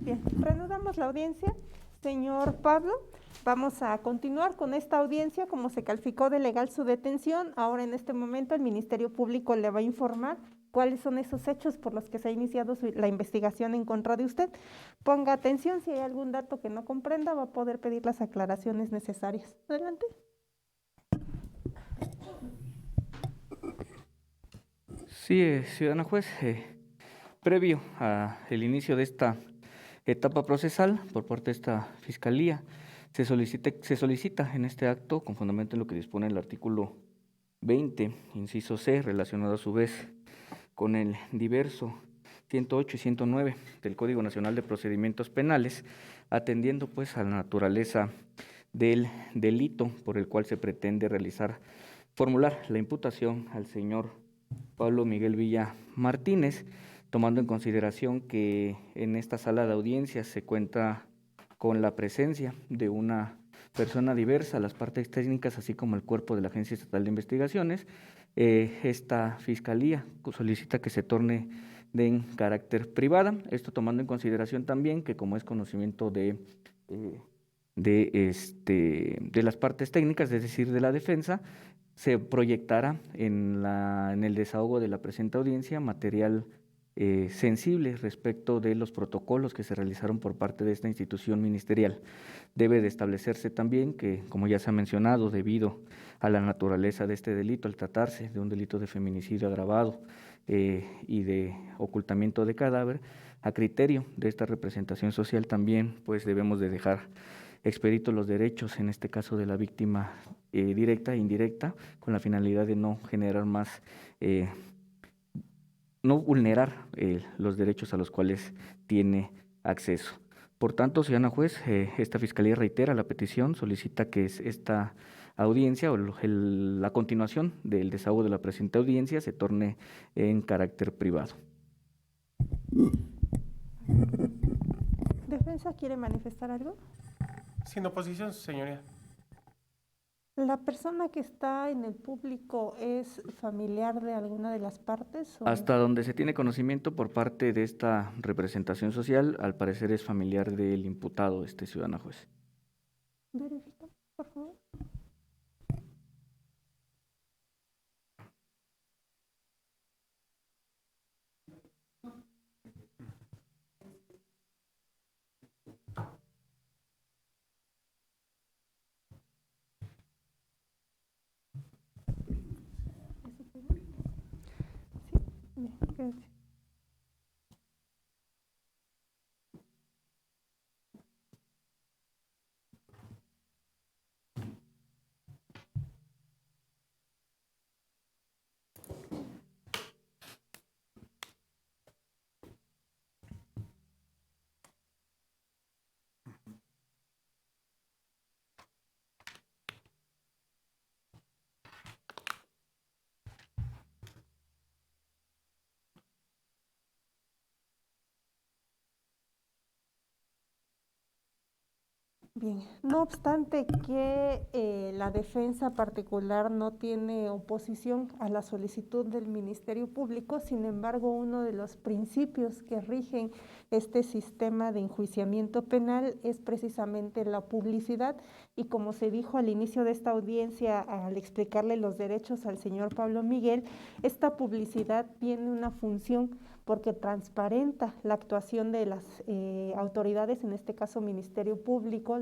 Bien, reanudamos la audiencia. Señor Pablo, vamos a continuar con esta audiencia. Como se calificó de legal su detención, ahora en este momento el Ministerio Público le va a informar cuáles son esos hechos por los que se ha iniciado la investigación en contra de usted. Ponga atención, si hay algún dato que no comprenda, va a poder pedir las aclaraciones necesarias. Adelante. Sí, ciudadano juez, previo al inicio de esta etapa procesal por parte de esta Fiscalía, se solicita en este acto, con fundamento en lo que dispone el artículo 20, inciso C, relacionado a su vez con el diverso 108 y 109 del Código Nacional de Procedimientos Penales, atendiendo pues a la naturaleza del delito por el cual se pretende formular la imputación al señor Pablo Miguel Villa Martínez, tomando en consideración que en esta sala de audiencias se cuenta con la presencia de una persona diversa, las partes técnicas, así como el cuerpo de la Agencia Estatal de Investigaciones. Esta Fiscalía solicita que se torne en carácter privada, esto tomando en consideración también que, como es conocimiento de las partes técnicas, es decir, de la defensa, se proyectará en el desahogo de la presente audiencia material sensible respecto de los protocolos que se realizaron por parte de esta institución ministerial. Debe de establecerse también que, como ya se ha mencionado, debido a la naturaleza de este delito, al tratarse de un delito de feminicidio agravado y de ocultamiento de cadáver, a criterio de esta representación social también, pues debemos de dejar expeditos los derechos, en este caso de la víctima directa e indirecta, con la finalidad de no generar más, no vulnerar los derechos a los cuales tiene acceso. Por tanto, ciudadana juez, esta Fiscalía reitera la petición, solicita que esta audiencia o la continuación del desahogo de la presente audiencia se torne en carácter privado. ¿Defensa quiere manifestar algo? Sin oposición, señoría. ¿La persona que está en el público es familiar de alguna de las partes? Hasta donde se tiene conocimiento por parte de esta representación social, al parecer es familiar del imputado, ciudadano juez. Verifica, por favor. Sí, bien, gracias. Bien, no obstante que la defensa particular no tiene oposición a la solicitud del Ministerio Público, sin embargo, uno de los principios que rigen este sistema de enjuiciamiento penal es precisamente la publicidad, y como se dijo al inicio de esta audiencia, al explicarle los derechos al señor Pablo Miguel, esta publicidad tiene una función porque transparenta la actuación de las autoridades, en este caso Ministerio Público,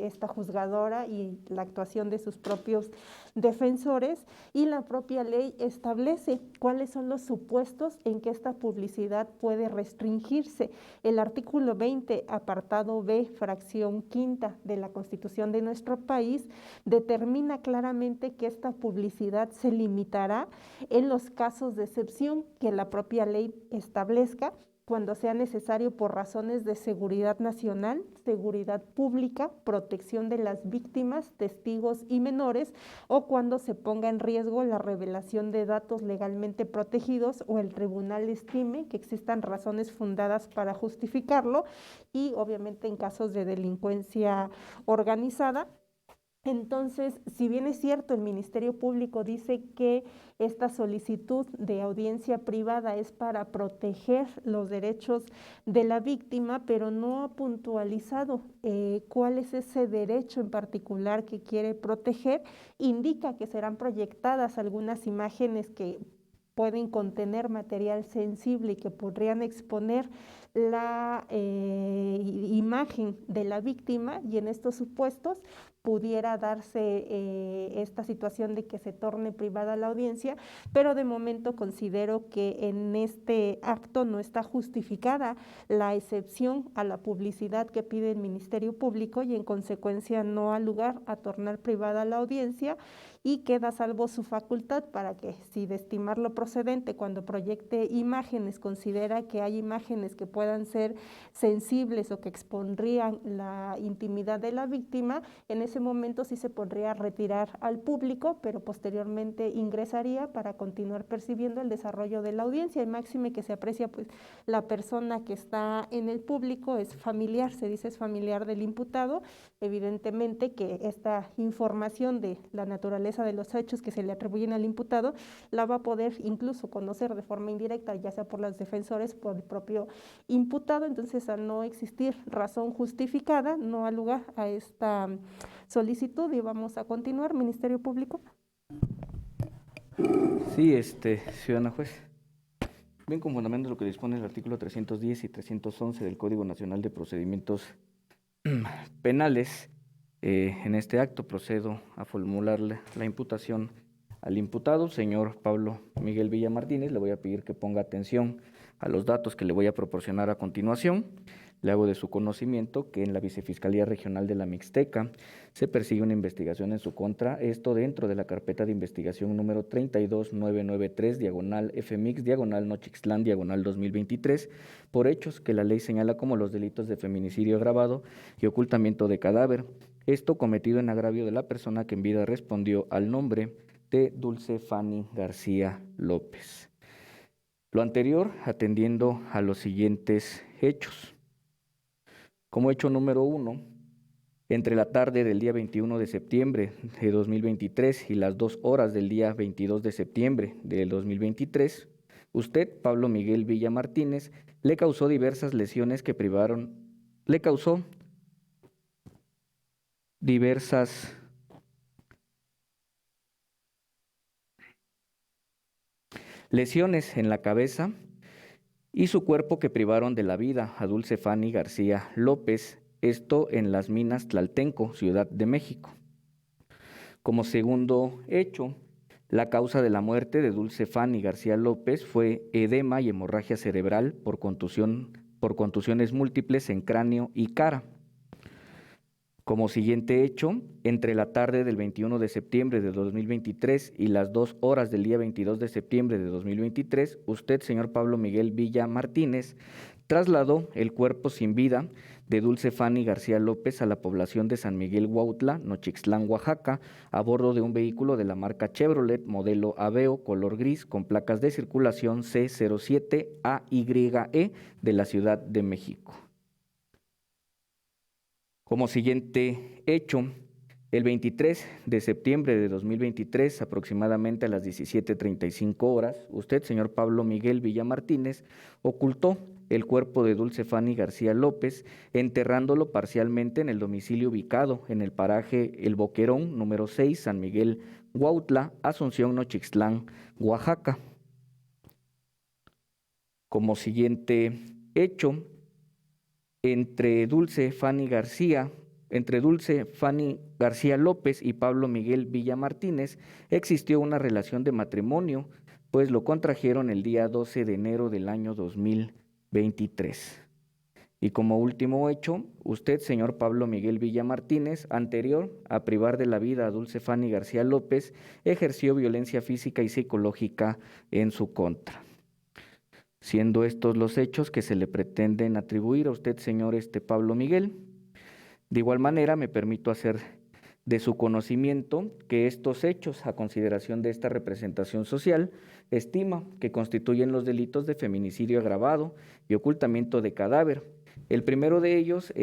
esta juzgadora, y la actuación de sus propios defensores, y la propia ley establece cuáles son los supuestos en que esta publicidad puede restringirse. El artículo 20, apartado B, fracción quinta de la Constitución de nuestro país, determina claramente que esta publicidad se limitará en los casos de excepción que la propia ley establezca, cuando sea necesario por razones de seguridad nacional, seguridad pública, protección de las víctimas, testigos y menores, o cuando se ponga en riesgo la revelación de datos legalmente protegidos o el tribunal estime que existan razones fundadas para justificarlo, y obviamente en casos de delincuencia organizada, Entonces, si bien es cierto, el Ministerio Público dice que esta solicitud de audiencia privada es para proteger los derechos de la víctima, pero no ha puntualizado cuál es ese derecho en particular que quiere proteger, indica que serán proyectadas algunas imágenes que pueden contener material sensible y que podrían exponer la imagen de la víctima, y en estos supuestos pudiera darse esta situación de que se torne privada la audiencia, pero de momento considero que en este acto no está justificada la excepción a la publicidad que pide el Ministerio Público y en consecuencia no ha lugar a tornar privada la audiencia, y queda salvo su facultad para que, si de estimarlo procedente, cuando proyecte imágenes, considera que hay imágenes que puedan ser sensibles o que expondrían la intimidad de la víctima, en ese momento sí se podría retirar al público, pero posteriormente ingresaría para continuar percibiendo el desarrollo de la audiencia, y máxime que se aprecia pues la persona que está en el público es familiar, se dice es familiar del imputado, evidentemente que esta información de la naturaleza de los hechos que se le atribuyen al imputado la va a poder incluso conocer de forma indirecta, ya sea por los defensores, por el propio imputado. Entonces, al no existir razón justificada, no ha lugar a esta solicitud, y vamos a continuar. Ministerio Público. Sí, ciudadana juez. Bien, con fundamento lo que dispone el artículo 310 y 311 del Código Nacional de Procedimientos Penales, en este acto procedo a formularle la imputación al imputado, señor Pablo Miguel Villa Martínez. Le voy a pedir que ponga atención a los datos que le voy a proporcionar a continuación. Le hago de su conocimiento que en la Vicefiscalía Regional de la Mixteca se persigue una investigación en su contra, esto dentro de la carpeta de investigación número 32993, diagonal FMix, diagonal Nochixtlán, diagonal 2023, por hechos que la ley señala como los delitos de feminicidio agravado y ocultamiento de cadáver, esto cometido en agravio de la persona que en vida respondió al nombre de Dulce Fanny García López. Lo anterior atendiendo a los siguientes hechos. Como hecho número 1, entre la tarde del día 21 de septiembre de 2023 y las 2 horas del día 22 de septiembre del 2023, usted, Pablo Miguel Villa Martínez, le causó diversas lesiones que privaron, le causó diversas lesiones en la cabeza y su cuerpo que privaron de la vida a Dulce Fanny García López, esto en las minas Tlaltenco, Ciudad de México. Como segundo hecho, la causa de la muerte de Dulce Fanny García López fue edema y hemorragia cerebral por contusiones múltiples en cráneo y cara. Como siguiente hecho, entre la tarde del 21 de septiembre de 2023 y las 2 horas del día 22 de septiembre de 2023, usted, señor Pablo Miguel Villa Martínez, trasladó el cuerpo sin vida de Dulce Fanny García López a la población de San Miguel Huautla, Nochixtlán, Oaxaca, a bordo de un vehículo de la marca Chevrolet, modelo Aveo, color gris, con placas de circulación C07AYE de la Ciudad de México. Como siguiente hecho, el 23 de septiembre de 2023, aproximadamente a las 17:35 horas, usted, señor Pablo Miguel Villa Martínez, ocultó el cuerpo de Dulce Fanny García López, enterrándolo parcialmente en el domicilio ubicado en el paraje El Boquerón, número 6, San Miguel Huautla, Asunción, Nochixtlán, Oaxaca. Como siguiente hecho, entre Dulce Fanny García López y Pablo Miguel Villa Martínez existió una relación de matrimonio, pues lo contrajeron el día 12 de enero del año 2023. Y como último hecho, usted, señor Pablo Miguel Villa Martínez, anterior a privar de la vida a Dulce Fanny García López, ejerció violencia física y psicológica en su contra. Siendo estos los hechos que se le pretenden atribuir a usted, señor Pablo Miguel. De igual manera, me permito hacer de su conocimiento que estos hechos, a consideración de esta representación social, estima que constituyen los delitos de feminicidio agravado y ocultamiento de cadáver. El primero de ellos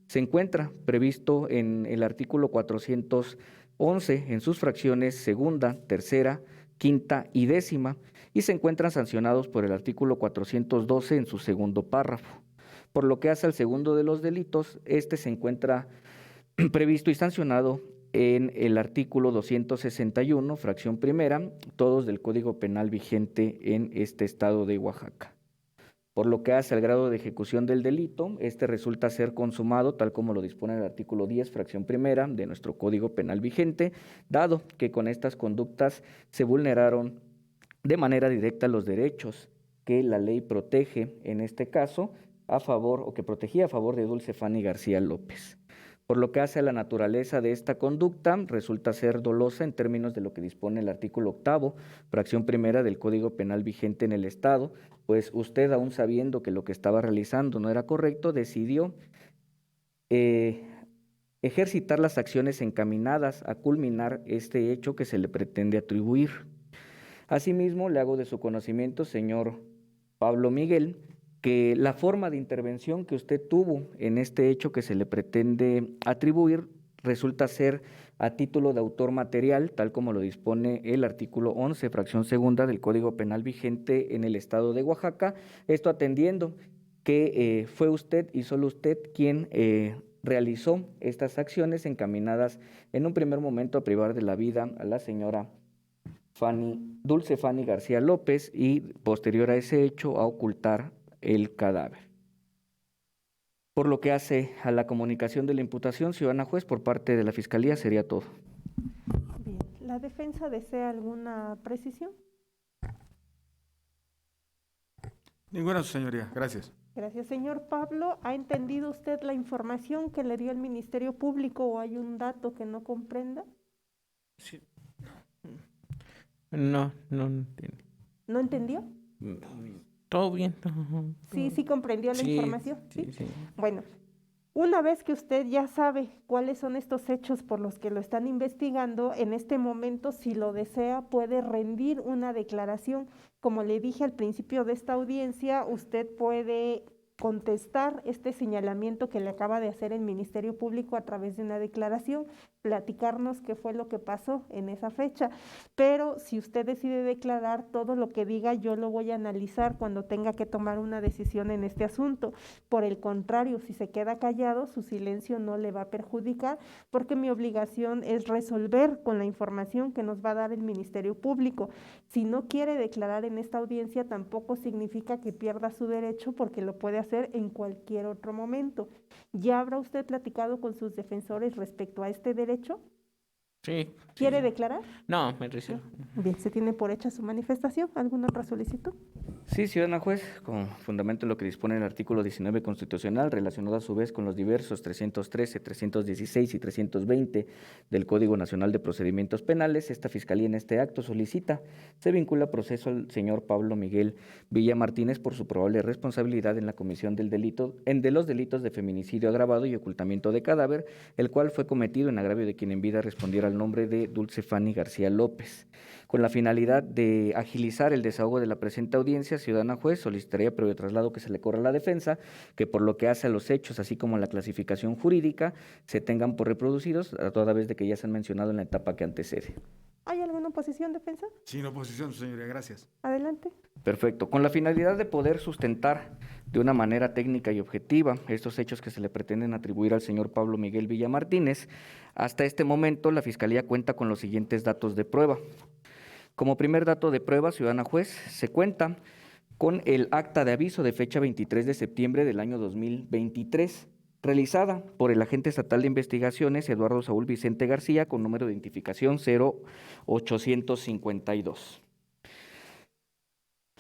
se encuentra previsto en el artículo 411 en sus fracciones segunda, tercera, quinta y décima, y se encuentran sancionados por el artículo 412 en su segundo párrafo. Por lo que hace al segundo de los delitos, este se encuentra previsto y sancionado en el artículo 261, fracción primera, todos del Código Penal vigente en este estado de Oaxaca. Por lo que hace al grado de ejecución del delito, este resulta ser consumado tal como lo dispone el artículo 10, fracción primera de nuestro Código Penal vigente, dado que con estas conductas se vulneraron de manera directa los derechos que la ley protege, en este caso, a favor o que protegía a favor de Dulce Fanny García López. Por lo que hace a la naturaleza de esta conducta, resulta ser dolosa en términos de lo que dispone el artículo 8º, fracción primera del Código Penal vigente en el Estado, pues usted, aún sabiendo que lo que estaba realizando no era correcto, decidió ejercitar las acciones encaminadas a culminar este hecho que se le pretende atribuir. Asimismo, le hago de su conocimiento, señor Pablo Miguel, que la forma de intervención que usted tuvo en este hecho que se le pretende atribuir resulta ser a título de autor material, tal como lo dispone el artículo 11, fracción segunda del Código Penal vigente en el estado de Oaxaca, esto atendiendo que fue usted y solo usted quien realizó estas acciones encaminadas en un primer momento a privar de la vida a la señora Dulce Fanny García López y posterior a ese hecho a ocultar el cadáver. Por lo que hace a la comunicación de la imputación, ciudadana juez, por parte de la Fiscalía sería todo. Bien, ¿la defensa desea alguna precisión? Ninguna, su señoría. Gracias. Gracias, señor Pablo. ¿Ha entendido usted la información que le dio el Ministerio Público o hay un dato que no comprenda? Sí. No entiendo. ¿No entendió? Todo bien. Sí comprendió la información. Sí. Bueno, una vez que usted ya sabe cuáles son estos hechos por los que lo están investigando, en este momento, si lo desea, puede rendir una declaración. Como le dije al principio de esta audiencia, usted puede contestar este señalamiento que le acaba de hacer el Ministerio Público a través de una declaración, platicarnos qué fue lo que pasó en esa fecha, pero si usted decide declarar, todo lo que diga yo lo voy a analizar cuando tenga que tomar una decisión en este asunto. Por el contrario, si se queda callado, su silencio no le va a perjudicar, porque mi obligación es resolver con la información que nos va a dar el Ministerio Público. Si no quiere declarar en esta audiencia, tampoco significa que pierda su derecho, porque lo puede hacer en cualquier otro momento. ¿Ya habrá usted platicado con sus defensores respecto a este derecho? Sí. ¿Quiere declarar? No, me reservo. Bien, ¿se tiene por hecha su manifestación? ¿Alguna otra solicitud? Sí, ciudadana juez, con fundamento en lo que dispone el artículo 19 constitucional, relacionado a su vez con los diversos 313, 316 y 320 del Código Nacional de Procedimientos Penales, esta Fiscalía en este acto solicita, se vincula a proceso al señor Pablo Miguel Villa Martínez por su probable responsabilidad en la comisión del delito, de los delitos de feminicidio agravado y ocultamiento de cadáver, el cual fue cometido en agravio de quien en vida respondiera al nombre de Dulce Fanny García López. Con la finalidad de agilizar el desahogo de la presente audiencia, ciudadana juez, solicitaría previo traslado que se le corra a la defensa, que por lo que hace a los hechos, así como la clasificación jurídica, se tengan por reproducidos, a toda vez de que ya se han mencionado en la etapa que antecede. ¿Hay alguna oposición, defensa? Sin oposición, su señoría. Gracias. Adelante. Perfecto. Con la finalidad de poder sustentar de una manera técnica y objetiva estos hechos que se le pretenden atribuir al señor Pablo Miguel Villa Martínez, hasta este momento la Fiscalía cuenta con los siguientes datos de prueba. Como primer dato de prueba, ciudadana juez, se cuenta con el acta de aviso de fecha 23 de septiembre del año 2023, realizada por el agente estatal de investigaciones Eduardo Saúl Vicente García con número de identificación 0852,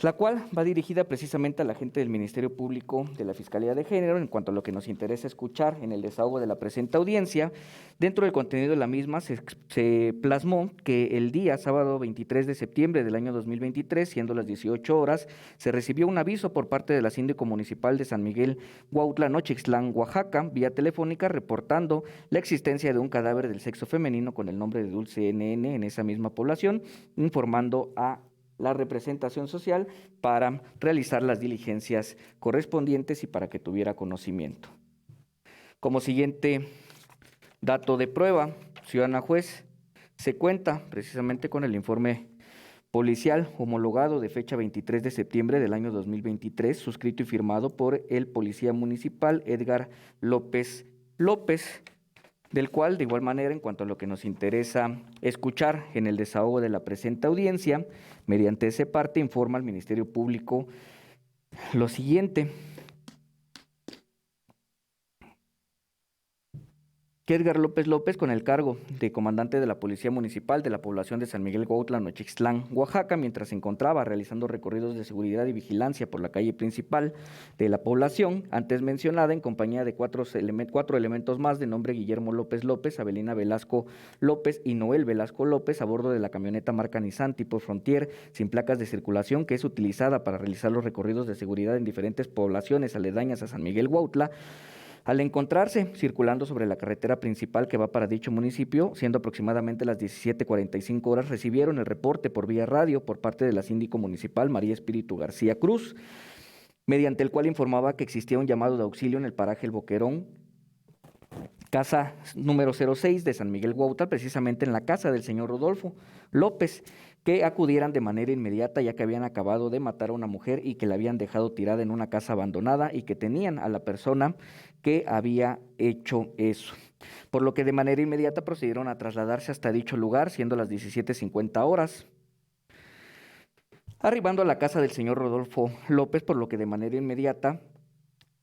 la cual va dirigida precisamente al agente del Ministerio Público de la Fiscalía de Género en cuanto a lo que nos interesa escuchar en el desahogo de la presente audiencia. Dentro del contenido de la misma se plasmó que el día sábado 23 de septiembre del año 2023, siendo las 18 horas, se recibió un aviso por parte de la Síndico Municipal de San Miguel Huautla, Nochixtlán, Oaxaca, vía telefónica, reportando la existencia de un cadáver del sexo femenino con el nombre de Dulce NN en esa misma población, informando a la representación social para realizar las diligencias correspondientes y para que tuviera conocimiento. Como siguiente dato de prueba, ciudadana juez, se cuenta precisamente con el informe policial homologado de fecha 23 de septiembre del año 2023, suscrito y firmado por el policía municipal Edgar López López, del cual, de igual manera, en cuanto a lo que nos interesa escuchar en el desahogo de la presente audiencia, mediante ese parte informa al Ministerio Público lo siguiente: que Edgar López López, con el cargo de comandante de la Policía Municipal de la población de San Miguel Cuautla, Nochixtlán, Oaxaca, mientras se encontraba realizando recorridos de seguridad y vigilancia por la calle principal de la población, antes mencionada, en compañía de cuatro elementos más de nombre Guillermo López López, Abelina Velasco López y Noel Velasco López, a bordo de la camioneta marca Nissan tipo Frontier, sin placas de circulación, que es utilizada para realizar los recorridos de seguridad en diferentes poblaciones aledañas a San Miguel Cuautla. Al encontrarse circulando sobre la carretera principal que va para dicho municipio, siendo aproximadamente las 17:45 horas, recibieron el reporte por vía radio por parte de la síndico municipal María Espíritu García Cruz, mediante el cual informaba que existía un llamado de auxilio en el paraje El Boquerón, casa número 06 de San Miguel Cuautla, precisamente en la casa del señor Rodolfo López, que acudieran de manera inmediata, ya que habían acabado de matar a una mujer y que la habían dejado tirada en una casa abandonada y que tenían a la persona que había hecho eso. Por lo que de manera inmediata procedieron a trasladarse hasta dicho lugar, siendo las 17:50 horas. Arribando a la casa del señor Rodolfo López, por lo que de manera inmediata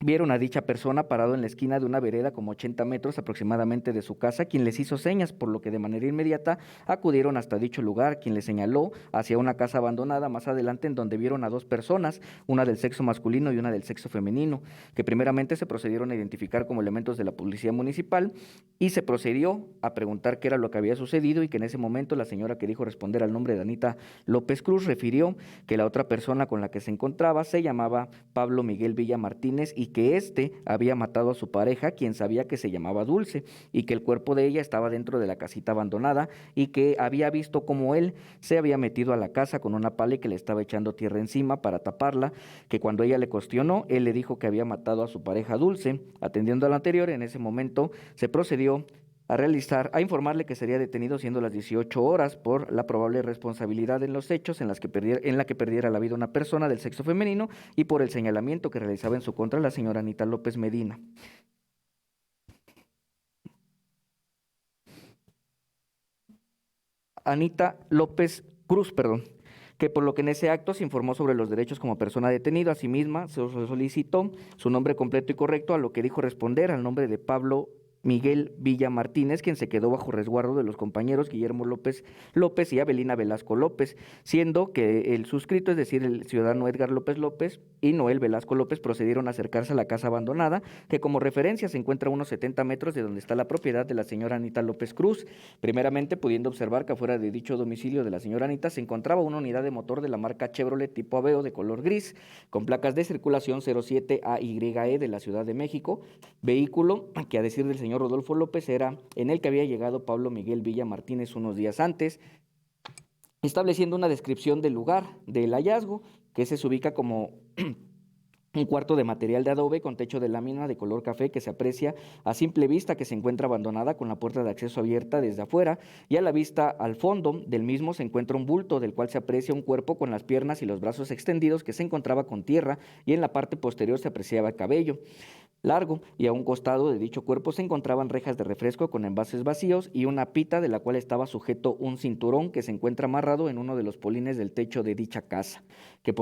vieron a dicha persona parado en la esquina de una vereda como 80 metros aproximadamente de su casa, quien les hizo señas, por lo que de manera inmediata acudieron hasta dicho lugar, quien les señaló hacia una casa abandonada más adelante, en donde vieron a dos personas, una del sexo masculino y una del sexo femenino, que primeramente se procedieron a identificar como elementos de la policía municipal y se procedió a preguntar qué era lo que había sucedido, y que en ese momento la señora, que dijo responder al nombre de Anita López Cruz, refirió que la otra persona con la que se encontraba se llamaba Pablo Miguel Villa Martínez y que éste había matado a su pareja, quien sabía que se llamaba Dulce, y que el cuerpo de ella estaba dentro de la casita abandonada, y que había visto cómo él se había metido a la casa con una pala y que le estaba echando tierra encima para taparla, que cuando ella le cuestionó, él le dijo que había matado a su pareja Dulce. Atendiendo a lo anterior, en ese momento se procedió a informarle que sería detenido siendo las 18 horas por la probable responsabilidad en los hechos en la que perdiera la vida una persona del sexo femenino, y por el señalamiento que realizaba en su contra la señora Anita López Medina. Anita López Cruz, que por lo que en ese acto se informó sobre los derechos como persona detenida. A sí misma se solicitó su nombre completo y correcto, a lo que dijo responder al nombre de Pablo Miguel Villa Martínez, quien se quedó bajo resguardo de los compañeros Guillermo López López y Abelina Velasco López, siendo que el suscrito, es decir, el ciudadano Edgar López López y Noel Velasco López, procedieron a acercarse a la casa abandonada, que como referencia se encuentra a unos 70 metros de donde está la propiedad de la señora Anita López Cruz, primeramente pudiendo observar que afuera de dicho domicilio de la señora Anita se encontraba una unidad de motor de la marca Chevrolet tipo Aveo de color gris, con placas de circulación 07AYE de la Ciudad de México, vehículo que, a decir del señor Rodolfo López, era en el que había llegado Pablo Miguel Villa Martínez unos días antes, estableciendo una descripción del lugar del hallazgo, que se ubica como un cuarto de material de adobe con techo de lámina de color café, que se aprecia a simple vista que se encuentra abandonada, con la puerta de acceso abierta desde afuera, y a la vista al fondo del mismo se encuentra un bulto del cual se aprecia un cuerpo con las piernas y los brazos extendidos, que se encontraba con tierra, y en la parte posterior se apreciaba el cabello largo, y a un costado de dicho cuerpo se encontraban rejas de refresco con envases vacíos y una pita de la cual estaba sujeto un cinturón, que se encuentra amarrado en uno de los polines del techo de dicha casa, que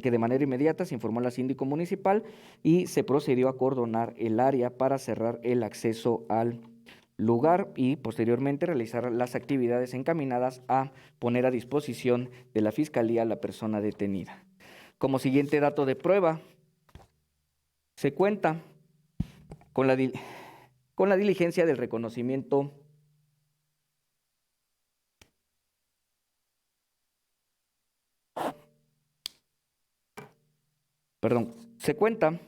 de manera inmediata se informó a la síndico municipal y se procedió a acordonar el área para cerrar el acceso al lugar y posteriormente realizar las actividades encaminadas a poner a disposición de la Fiscalía a la persona detenida. Como siguiente dato de prueba, se cuenta con la diligencia del reconocimiento se cuenta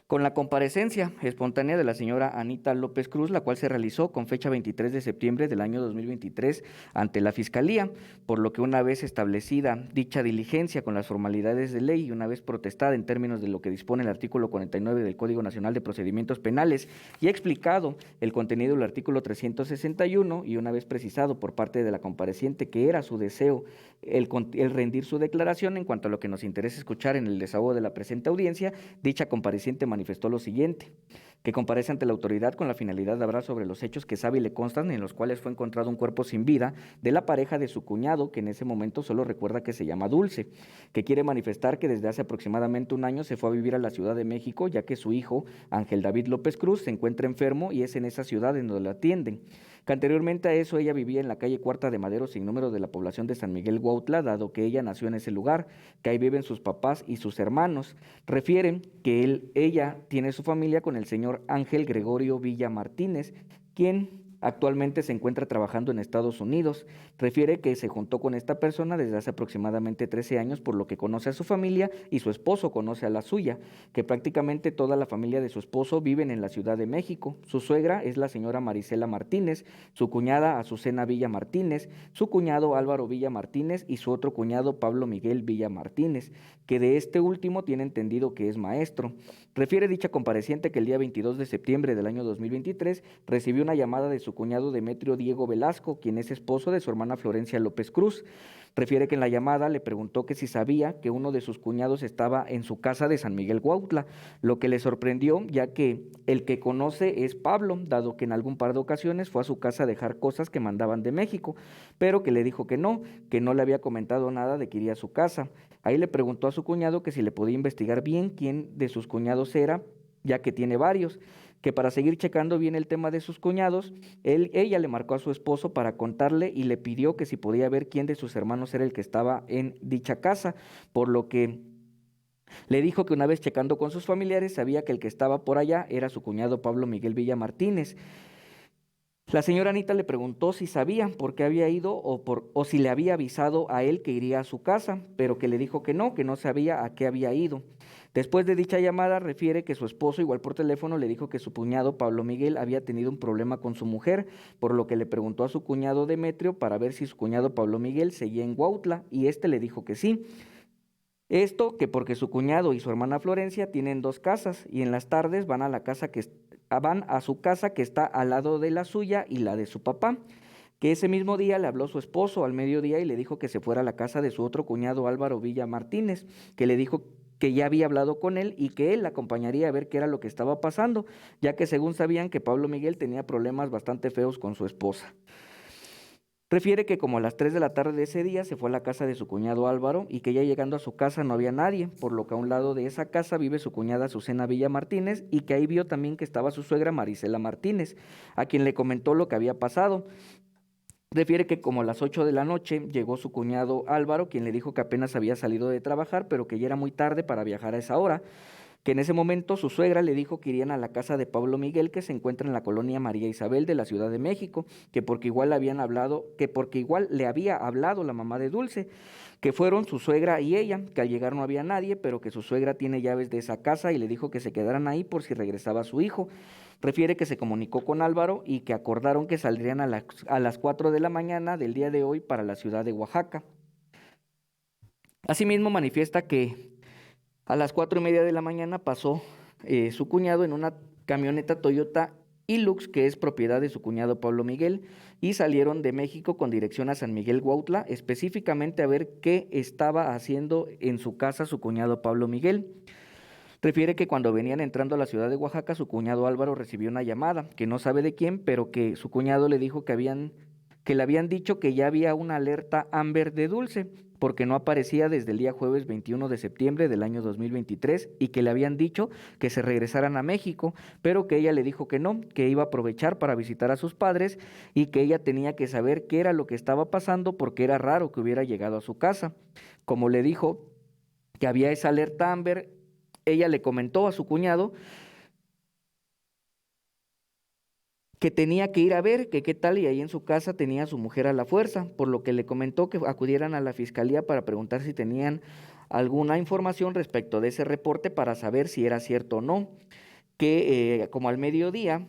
Con la comparecencia espontánea de la señora Anita López Cruz, la cual se realizó con fecha 23 de septiembre del año 2023 ante la Fiscalía, por lo que una vez establecida dicha diligencia con las formalidades de ley y una vez protestada en términos de lo que dispone el artículo 49 del Código Nacional de Procedimientos Penales y explicado el contenido del artículo 361 y una vez precisado por parte de la compareciente que era su deseo el rendir su declaración en cuanto a lo que nos interesa escuchar en el desahogo de la presente audiencia, dicha compareciente manifestó lo siguiente, que comparece ante la autoridad con la finalidad de hablar sobre los hechos que sabe y le constan, en los cuales fue encontrado un cuerpo sin vida de la pareja de su cuñado, que en ese momento solo recuerda que se llama Dulce, que quiere manifestar que desde hace aproximadamente un año se fue a vivir a la Ciudad de México, ya que su hijo, Ángel David López Cruz, se encuentra enfermo y es en esa ciudad en donde lo atienden. Que anteriormente a eso ella vivía en la calle Cuarta de Madero sin número de la población de San Miguel Huautla, dado que ella nació en ese lugar, que ahí viven sus papás y sus hermanos. Refieren que ella tiene su familia con el señor Ángel Gregorio Villa Martínez, quien actualmente se encuentra trabajando en Estados Unidos. Refiere que se juntó con esta persona desde hace aproximadamente 13 años, por lo que conoce a su familia y su esposo conoce a la suya, que prácticamente toda la familia de su esposo viven en la Ciudad de México. Su suegra es la señora Marisela Martínez, su cuñada Azucena Villa Martínez, su cuñado Álvaro Villa Martínez y su otro cuñado Pablo Miguel Villa Martínez, que de este último tiene entendido que es maestro. Refiere dicha compareciente que el día 22 de septiembre del año 2023 recibió una llamada de su cuñado Demetrio Diego Velasco, quien es esposo de su hermana Florencia López Cruz. Refiere que en la llamada le preguntó que si sabía que uno de sus cuñados estaba en su casa de San Miguel Huautla, lo que le sorprendió, ya que el que conoce es Pablo, dado que en algún par de ocasiones fue a su casa a dejar cosas que mandaban de México, pero que le dijo que no le había comentado nada de que iría a su casa. Ahí le preguntó a su cuñado que si le podía investigar bien quién de sus cuñados era, ya que tiene varios, que para seguir checando bien el tema de sus cuñados, ella le marcó a su esposo para contarle y le pidió que si podía ver quién de sus hermanos era el que estaba en dicha casa, por lo que le dijo que una vez checando con sus familiares sabía que el que estaba por allá era su cuñado Pablo Miguel Villa Martínez. La señora Anita le preguntó si sabía por qué había ido o si le había avisado a él que iría a su casa, pero que le dijo que no sabía a qué había ido. Después de dicha llamada, refiere que su esposo, igual por teléfono, le dijo que su cuñado Pablo Miguel había tenido un problema con su mujer, por lo que le preguntó a su cuñado Demetrio para ver si su cuñado Pablo Miguel seguía en Huautla, y este le dijo que sí. Esto que porque su cuñado y su hermana Florencia tienen dos casas y en las tardes van a su casa que está al lado de la suya y la de su papá, que ese mismo día le habló su esposo al mediodía y le dijo que se fuera a la casa de su otro cuñado Álvaro Villa Martínez, que le dijo que ya había hablado con él y que él la acompañaría a ver qué era lo que estaba pasando, ya que según sabían que Pablo Miguel tenía problemas bastante feos con su esposa. Refiere que como a las 3 de la tarde de ese día se fue a la casa de su cuñado Álvaro y que ya llegando a su casa no había nadie, por lo que a un lado de esa casa vive su cuñada Azucena Villa Martínez y que ahí vio también que estaba su suegra Marisela Martínez, a quien le comentó lo que había pasado. Refiere que como a las 8 de la noche llegó su cuñado Álvaro, quien le dijo que apenas había salido de trabajar, pero que ya era muy tarde para viajar a esa hora, que en ese momento su suegra le dijo que irían a la casa de Pablo Miguel, que se encuentra en la colonia María Isabel de la Ciudad de México, que porque igual le había hablado la mamá de Dulce, que fueron su suegra y ella, que al llegar no había nadie, pero que su suegra tiene llaves de esa casa y le dijo que se quedaran ahí por si regresaba su hijo. Refiere que se comunicó con Álvaro y que acordaron que saldrían a las 4 de la mañana del día de hoy para la ciudad de Oaxaca. Asimismo manifiesta que a las 4:30 de la mañana pasó su cuñado en una camioneta Toyota Hilux, que es propiedad de su cuñado Pablo Miguel, y salieron de México con dirección a San Miguel Huautla, específicamente a ver qué estaba haciendo en su casa su cuñado Pablo Miguel. Refiere que cuando venían entrando a la ciudad de Oaxaca, su cuñado Álvaro recibió una llamada, que no sabe de quién, pero que su cuñado le dijo que le habían dicho que ya había una alerta Amber de Dulce, porque no aparecía desde el día jueves 21 de septiembre del año 2023 y que le habían dicho que se regresaran a México, pero que ella le dijo que no, que iba a aprovechar para visitar a sus padres y que ella tenía que saber qué era lo que estaba pasando porque era raro que hubiera llegado a su casa. Como le dijo que había esa alerta Amber, ella le comentó a su cuñado que tenía que ir a ver que qué tal, y ahí en su casa tenía a su mujer a la fuerza, por lo que le comentó que acudieran a la fiscalía para preguntar si tenían alguna información respecto de ese reporte para saber si era cierto o no, que como al mediodía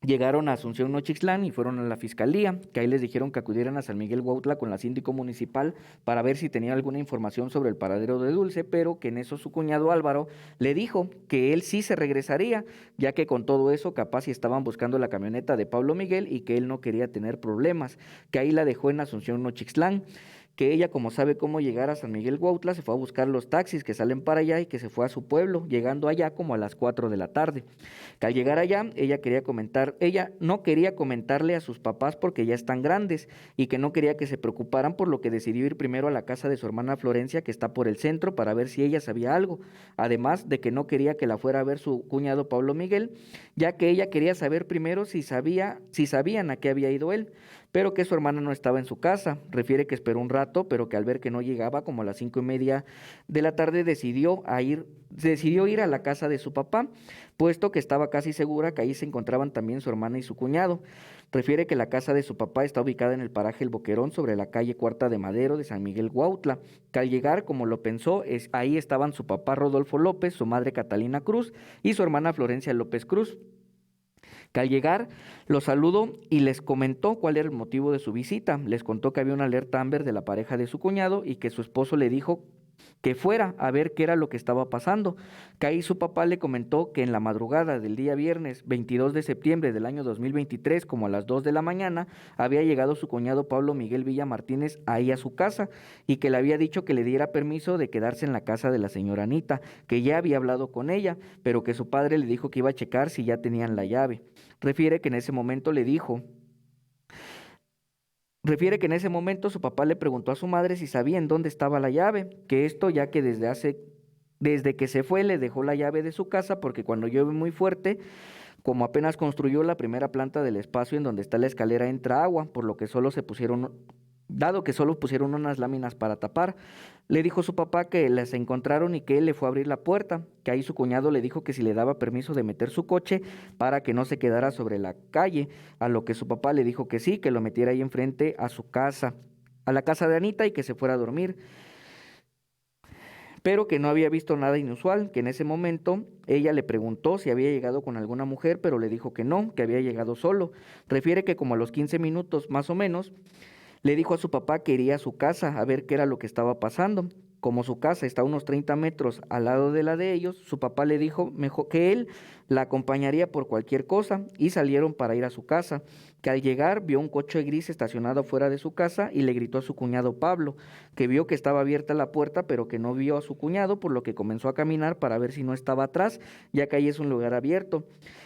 llegaron a Asunción Nochixtlán y fueron a la fiscalía, que ahí les dijeron que acudieran a San Miguel Huautla con la síndico municipal para ver si tenía alguna información sobre el paradero de Dulce, pero que en eso su cuñado Álvaro le dijo que él sí se regresaría, ya que con todo eso capaz si estaban buscando la camioneta de Pablo Miguel y que él no quería tener problemas, que ahí la dejó en Asunción Nochixtlán, que ella, como sabe cómo llegar a San Miguel Huautla, se fue a buscar los taxis que salen para allá y que se fue a su pueblo, llegando allá como a las 4 de la tarde. Que al llegar allá, ella no quería comentarle a sus papás porque ya están grandes y que no quería que se preocuparan, por lo que decidió ir primero a la casa de su hermana Florencia, que está por el centro, para ver si ella sabía algo. Además de que no quería que la fuera a ver su cuñado Pablo Miguel, ya que ella quería saber primero si sabían a qué había ido él, pero que su hermana no estaba en su casa. Refiere que esperó un rato, pero que al ver que no llegaba, como a las 5:30 de la tarde, decidió ir a la casa de su papá, puesto que estaba casi segura que ahí se encontraban también su hermana y su cuñado. Refiere que la casa de su papá está ubicada en el paraje El Boquerón, sobre la calle Cuarta de Madero de San Miguel Huautla, que al llegar, como lo pensó, ahí estaban su papá Rodolfo López, su madre Catalina Cruz y su hermana Florencia López Cruz, que al llegar los saludó y les comentó cuál era el motivo de su visita. Les contó que había una alerta Amber de la pareja de su cuñado y que su esposo le dijo que fuera a ver qué era lo que estaba pasando, que ahí su papá le comentó que en la madrugada del día viernes 22 de septiembre del año 2023, como a las 2 de la mañana, había llegado su cuñado Pablo Miguel Villa Martínez ahí a su casa y que le había dicho que le diera permiso de quedarse en la casa de la señora Anita, que ya había hablado con ella, pero que su padre le dijo que iba a checar si ya tenían la llave. Refiere que en ese momento su papá le preguntó a su madre si sabía en dónde estaba la llave, que esto ya que desde que se fue le dejó la llave de su casa porque cuando llueve muy fuerte, como apenas construyó la primera planta del espacio en donde está la escalera, entra agua, por lo que dado que solo pusieron unas láminas para tapar. Le dijo su papá que las encontraron y que él le fue a abrir la puerta, que ahí su cuñado le dijo que si le daba permiso de meter su coche para que no se quedara sobre la calle, a lo que su papá le dijo que sí, que lo metiera ahí enfrente a su casa, a la casa de Anita, y que se fuera a dormir, pero que no había visto nada inusual, que en ese momento ella le preguntó si había llegado con alguna mujer, pero le dijo que no, que había llegado solo. Refiere que como a los 15 minutos más o menos, le dijo a su papá que iría a su casa a ver qué era lo que estaba pasando. Como su casa está a unos 30 metros al lado de la de ellos, su papá le dijo mejor que él la acompañaría por cualquier cosa y salieron para ir a su casa, que al llegar vio un coche gris estacionado fuera de su casa y le gritó a su cuñado Pablo, que vio que estaba abierta la puerta pero que no vio a su cuñado, por lo que comenzó a caminar para ver si no estaba atrás, ya que ahí es un lugar abierto.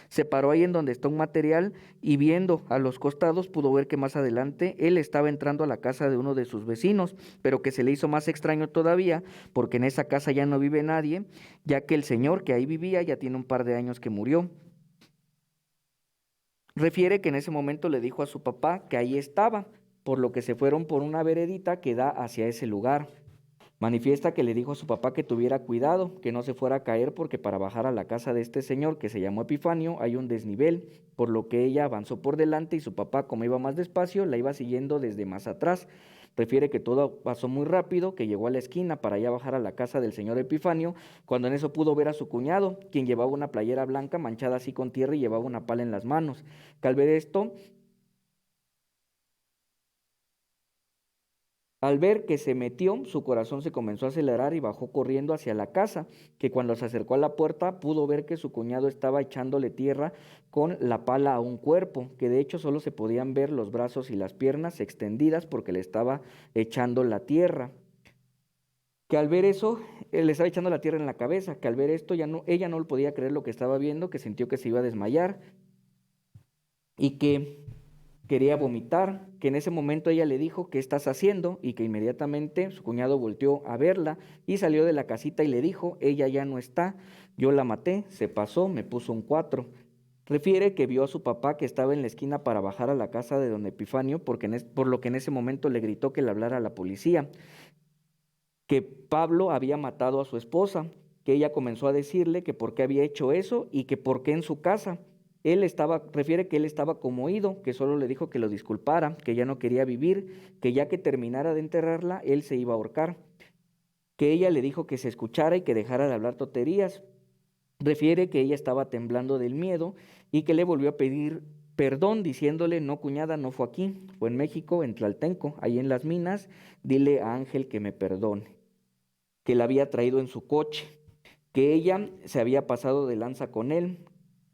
Se paró ahí en donde está un material y viendo a los costados pudo ver que más adelante él estaba entrando a la casa de uno de sus vecinos, pero que se le hizo más extraño todavía porque en esa casa ya no vive nadie, ya que el señor que ahí vivía ya tiene un par de años que murió. Refiere que en ese momento le dijo a su papá que ahí estaba, por lo que se fueron por una veredita que da hacia ese lugar. Manifiesta que le dijo a su papá que tuviera cuidado, que no se fuera a caer porque para bajar a la casa de este señor que se llamó Epifanio hay un desnivel, por lo que ella avanzó por delante y su papá, como iba más despacio, la iba siguiendo desde más atrás. Refiere que todo pasó muy rápido, que llegó a la esquina para ya bajar a la casa del señor Epifanio, cuando en eso pudo ver a su cuñado, quien llevaba una playera blanca manchada así con tierra y llevaba una pala en las manos. Que al ver que se metió, su corazón se comenzó a acelerar y bajó corriendo hacia la casa, que cuando se acercó a la puerta pudo ver que su cuñado estaba echándole tierra con la pala a un cuerpo, que de hecho solo se podían ver los brazos y las piernas extendidas porque le estaba echando la tierra. Que al ver eso, le estaba echando la tierra en la cabeza, que al ver esto ella no podía creer lo que estaba viendo, que sintió que se iba a desmayar y que quería vomitar, que en ese momento ella le dijo, ¿qué estás haciendo? Y que inmediatamente su cuñado volteó a verla y salió de la casita y le dijo, ella ya no está, yo la maté, se pasó, me puso un 4. Refiere que vio a su papá que estaba en la esquina para bajar a la casa de don Epifanio, por lo que en ese momento le gritó que le hablara a la policía, que Pablo había matado a su esposa, que ella comenzó a decirle que por qué había hecho eso y que por qué en su casa. Refiere que él estaba conmovido, que solo le dijo que lo disculpara, que ya no quería vivir, que ya que terminara de enterrarla, él se iba a ahorcar. que ella le dijo que se escuchara y que dejara de hablar tonterías. Refiere que ella estaba temblando del miedo y que le volvió a pedir perdón diciéndole: no, cuñada, no fue aquí, fue en México, en Tlaltenco, ahí en las minas, dile a Ángel que me perdone, que la había traído en su coche, que ella se había pasado de lanza con él.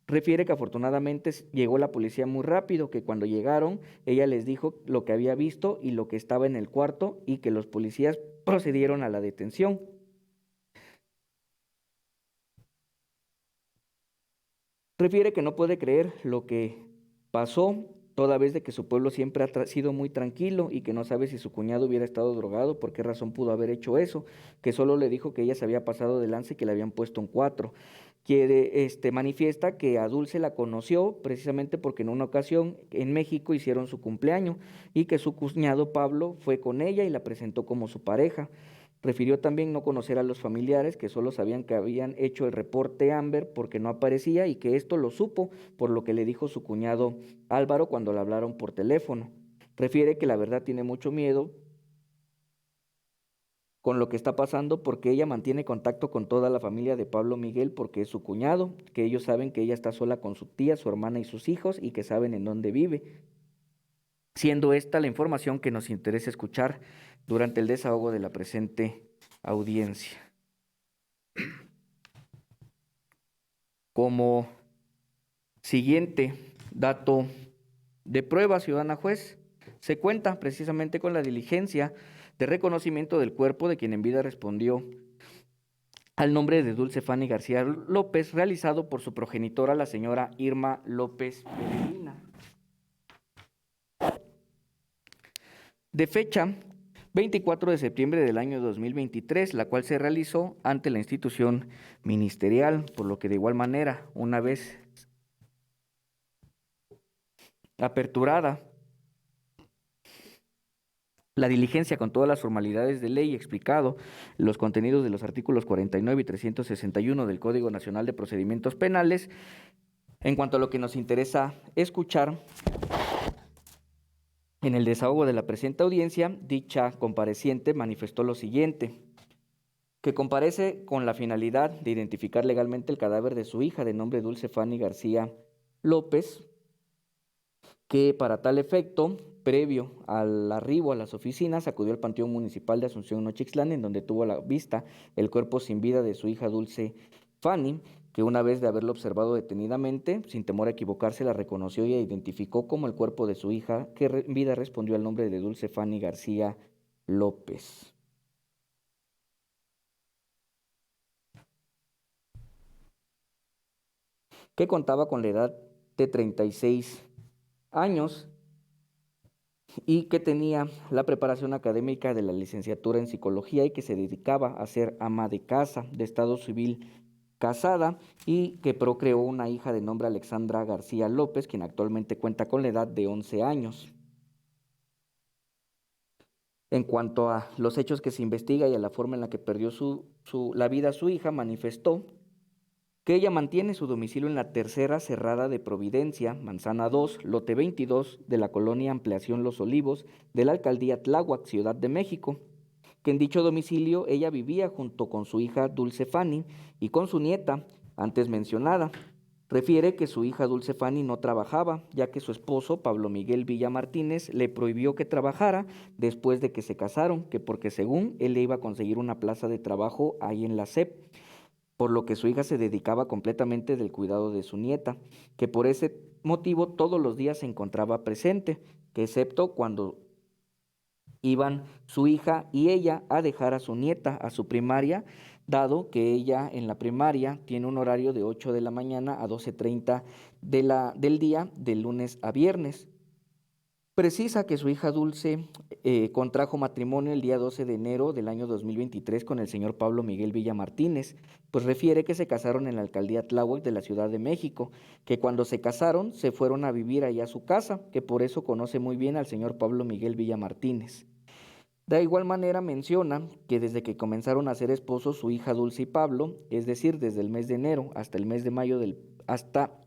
Refiere que afortunadamente llegó la policía muy rápido, que cuando llegaron ella les dijo lo que había visto y lo que estaba en el cuarto y que los policías procedieron a la detención. Refiere que no puede creer lo que pasó, toda vez de que su pueblo siempre ha sido muy tranquilo y que no sabe si su cuñado hubiera estado drogado, por qué razón pudo haber hecho eso, que solo le dijo que ella se había pasado de lanza y que le habían puesto un 4. Manifiesta que a Dulce la conoció precisamente porque en una ocasión en México hicieron su cumpleaños y que su cuñado Pablo fue con ella y la presentó como su pareja. Refirió también no conocer a los familiares, que solo sabían que habían hecho el reporte Amber porque no aparecía y que esto lo supo por lo que le dijo su cuñado Álvaro cuando le hablaron por teléfono. Refiere que la verdad tiene mucho miedo con lo que está pasando porque ella mantiene contacto con toda la familia de Pablo Miguel porque es su cuñado, que ellos saben que ella está sola con su tía, su hermana y sus hijos y que saben en dónde vive, siendo esta la información que nos interesa escuchar durante el desahogo de la presente audiencia. Como siguiente dato de prueba, ciudadana juez, se cuenta precisamente con la diligencia de reconocimiento del cuerpo de quien en vida respondió al nombre de Dulce Fanny García López, realizado por su progenitora, la señora Irma López Peregrina. De fecha 24 de septiembre del año 2023, la cual se realizó ante la institución ministerial, por lo que de igual manera, una vez aperturada la diligencia con todas las formalidades de ley y explicado los contenidos de los artículos 49 y 361 del Código Nacional de Procedimientos Penales, en cuanto a lo que nos interesa escuchar, en el desahogo de la presente audiencia, dicha compareciente manifestó lo siguiente: que comparece con la finalidad de identificar legalmente el cadáver de su hija de nombre Dulce Fanny García López, que para tal efecto, previo al arribo a las oficinas, acudió al Panteón Municipal de Asunción Nochixtlán, en donde tuvo a la vista el cuerpo sin vida de su hija Dulce Fanny, que una vez de haberlo observado detenidamente, sin temor a equivocarse, la reconoció y identificó como el cuerpo de su hija, que en vida respondió al nombre de Dulce Fanny García López. Que contaba con la edad de 36 años y que tenía la preparación académica de la licenciatura en psicología y que se dedicaba a ser ama de casa, de estado civil casada, y que procreó una hija de nombre Alexandra García López, quien actualmente cuenta con la edad de 11 años. En cuanto a los hechos que se investiga y a la forma en la que perdió la vida su hija, manifestó que ella mantiene su domicilio en la tercera cerrada de Providencia, Manzana 2, lote 22, de la colonia Ampliación Los Olivos, de la alcaldía Tláhuac, Ciudad de México, que en dicho domicilio ella vivía junto con su hija Dulce Fanny y con su nieta, antes mencionada. Refiere que su hija Dulce Fanny no trabajaba, ya que su esposo, Pablo Miguel Villa Martínez, le prohibió que trabajara después de que se casaron, que porque según él le iba a conseguir una plaza de trabajo ahí en la SEP, por lo que su hija se dedicaba completamente del cuidado de su nieta, que por ese motivo todos los días se encontraba presente, que excepto cuando iban su hija y ella a dejar a su nieta a su primaria, dado que ella en la primaria tiene un horario de 8 de la mañana a 12:30 del día, de lunes a viernes. Precisa que su hija Dulce contrajo matrimonio el día 12 de enero del año 2023 con el señor Pablo Miguel Villa Martínez, pues refiere que se casaron en la alcaldía Tláhuac de la Ciudad de México, que cuando se casaron se fueron a vivir allá a su casa, que por eso conoce muy bien al señor Pablo Miguel Villa Martínez. De igual manera menciona que desde que comenzaron a ser esposos su hija Dulce y Pablo, es decir, desde el mes de enero hasta el mes de mayo hasta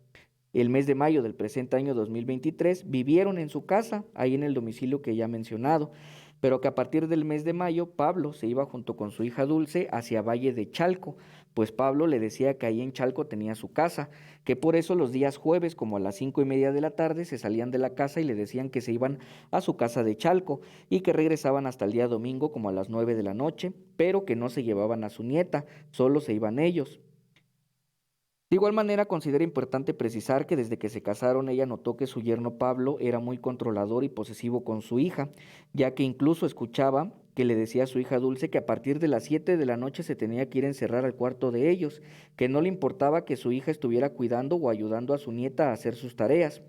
el mes de mayo del presente año 2023, vivieron en su casa, ahí en el domicilio que ya he mencionado, pero que a partir del mes de mayo Pablo se iba junto con su hija Dulce hacia Valle de Chalco, pues Pablo le decía que ahí en Chalco tenía su casa, que por eso los días jueves como a las 5:30 de la tarde se salían de la casa y le decían que se iban a su casa de Chalco y que regresaban hasta el día domingo como a las 9 de la noche, pero que no se llevaban a su nieta, solo se iban ellos. De igual manera, considera importante precisar que desde que se casaron ella notó que su yerno Pablo era muy controlador y posesivo con su hija, ya que incluso escuchaba que le decía a su hija Dulce que a partir de las 7 de la noche se tenía que ir a encerrar al cuarto de ellos, que no le importaba que su hija estuviera cuidando o ayudando a su nieta a hacer sus tareas.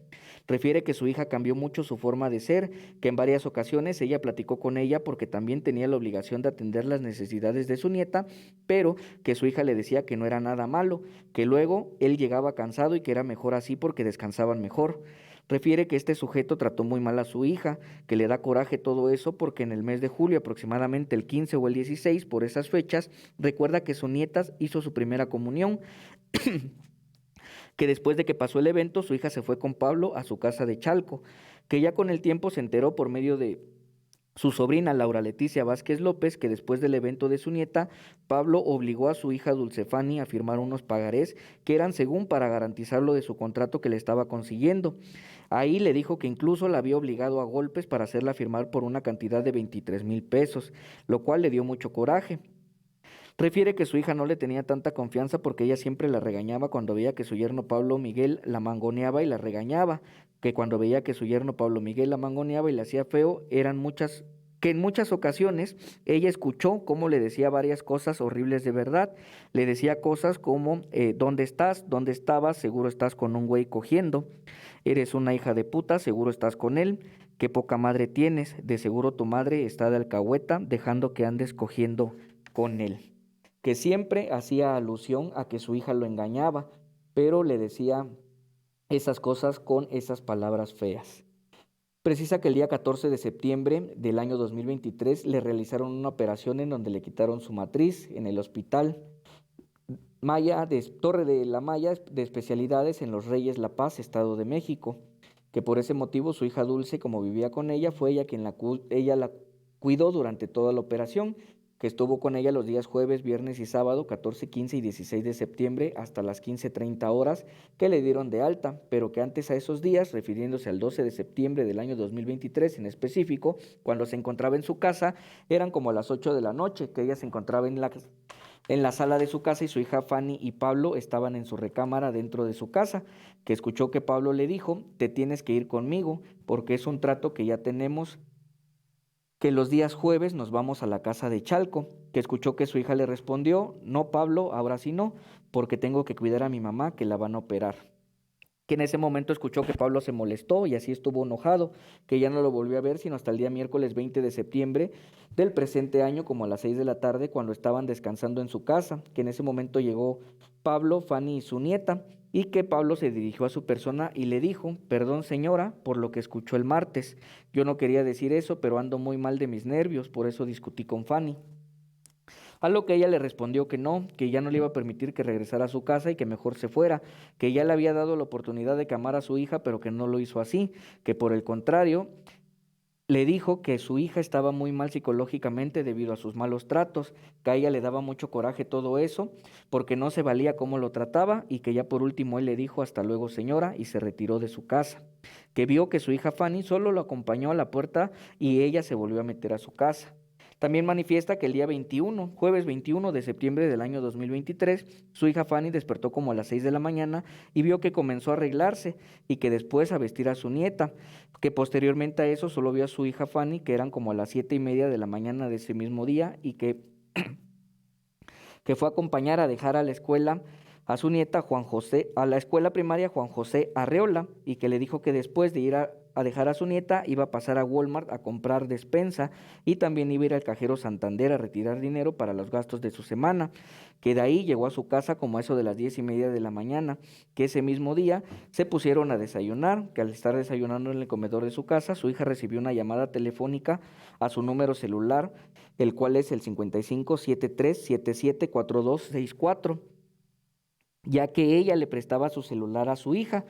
Refiere que su hija cambió mucho su forma de ser, que en varias ocasiones ella platicó con ella porque también tenía la obligación de atender las necesidades de su nieta, pero que su hija le decía que no era nada malo, que luego él llegaba cansado y que era mejor así porque descansaban mejor. Refiere que este sujeto trató muy mal a su hija, que le da coraje todo eso porque en el mes de julio, aproximadamente el 15 o el 16, por esas fechas, recuerda que su nieta hizo su primera comunión, que después de que pasó el evento, su hija se fue con Pablo a su casa de Chalco, que ya con el tiempo se enteró por medio de su sobrina Laura Leticia Vázquez López, que después del evento de su nieta, Pablo obligó a su hija Dulcefani a firmar unos pagarés que eran según para garantizar lo de su contrato que le estaba consiguiendo. Ahí le dijo que incluso la había obligado a golpes para hacerla firmar por una cantidad de 23,000 pesos, lo cual le dio mucho coraje. Refiere que su hija no le tenía tanta confianza porque ella siempre la regañaba cuando veía que su yerno Pablo Miguel la mangoneaba y la regañaba, que cuando veía que su yerno Pablo Miguel la mangoneaba y le hacía feo, que en muchas ocasiones ella escuchó cómo le decía varias cosas horribles de verdad. Le decía cosas como, ¿dónde estás? ¿Dónde estabas? Seguro estás con un güey cogiendo. Eres una hija de puta, seguro estás con él. Qué poca madre tienes, de seguro tu madre está de alcahueta dejando que andes cogiendo con él, que siempre hacía alusión a que su hija lo engañaba, pero le decía esas cosas con esas palabras feas. Precisa que el día 14 de septiembre del año 2023 le realizaron una operación en donde le quitaron su matriz en el hospital Maya de Torre de la Maya de especialidades en Los Reyes La Paz, Estado de México, que por ese motivo su hija Dulce, como vivía con ella, fue ella quien ella la cuidó durante toda la operación, que estuvo con ella los días jueves, viernes y sábado, 14, 15 y 16 de septiembre, hasta las 15:30 horas que le dieron de alta, pero que antes a esos días, refiriéndose al 12 de septiembre del año 2023 en específico, cuando se encontraba en su casa, eran como a las 8 de la noche, que ella se encontraba en la sala de su casa y su hija Fanny y Pablo estaban en su recámara dentro de su casa, que escuchó que Pablo le dijo, te tienes que ir conmigo, porque es un trato que ya tenemos, que los días jueves nos vamos a la casa de Chalco, que escuchó que su hija le respondió, no Pablo, ahora sí no, porque tengo que cuidar a mi mamá que la van a operar. Que en ese momento escuchó que Pablo se molestó y así estuvo enojado, que ya no lo volvió a ver sino hasta el día miércoles 20 de septiembre del presente año como a las 6 de la tarde cuando estaban descansando en su casa, que en ese momento llegó Pablo, Fanny y su nieta, y que Pablo se dirigió a su persona y le dijo, perdón señora, por lo que escuchó el martes, yo no quería decir eso, pero ando muy mal de mis nervios, por eso discutí con Fanny. A lo que ella le respondió que no, que ya no le iba a permitir que regresara a su casa y que mejor se fuera, que ya le había dado la oportunidad de que amara a su hija, pero que no lo hizo así, que por el contrario, le dijo que su hija estaba muy mal psicológicamente debido a sus malos tratos, que a ella le daba mucho coraje todo eso, porque no se valía cómo lo trataba y que ya por último él le dijo hasta luego señora y se retiró de su casa, que vio que su hija Fanny solo lo acompañó a la puerta y ella se volvió a meter a su casa. También manifiesta que el día 21, jueves 21 de septiembre del año 2023, su hija Fanny despertó como a las 6 de la mañana y vio que comenzó a arreglarse y que después a vestir a su nieta, que posteriormente a eso solo vio a su hija Fanny, que eran como a las 7:30 de la mañana de ese mismo día y que fue a acompañar a dejar a la escuela a su nieta Juan José, a la escuela primaria Juan José Arreola, y que le dijo que después de ir a dejar a su nieta iba a pasar a Walmart a comprar despensa y también iba a ir al cajero Santander a retirar dinero para los gastos de su semana, que de ahí llegó a su casa como a eso de las 10:30 de la mañana, que ese mismo día se pusieron a desayunar, que al estar desayunando en el comedor de su casa, su hija recibió una llamada telefónica a su número celular, el cual es el 5573774264, ya que ella le prestaba su celular a su hija,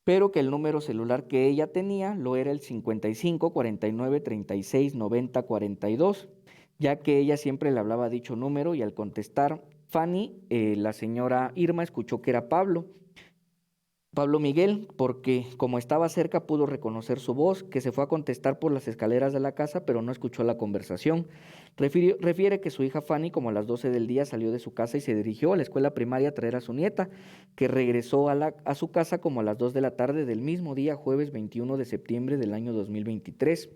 pero que el número celular que ella tenía lo era el 55 49 36 90 42, ya que ella siempre le hablaba dicho número y al contestar Fanny, la señora Irma escuchó que era Pablo Miguel, porque como estaba cerca pudo reconocer su voz, que se fue a contestar por las escaleras de la casa, pero no escuchó la conversación. Refiere que su hija Fanny, como a las 12 del día, salió de su casa y se dirigió a la escuela primaria a traer a su nieta, que regresó a su casa como a las 2 de la tarde del mismo día, jueves 21 de septiembre del año 2023.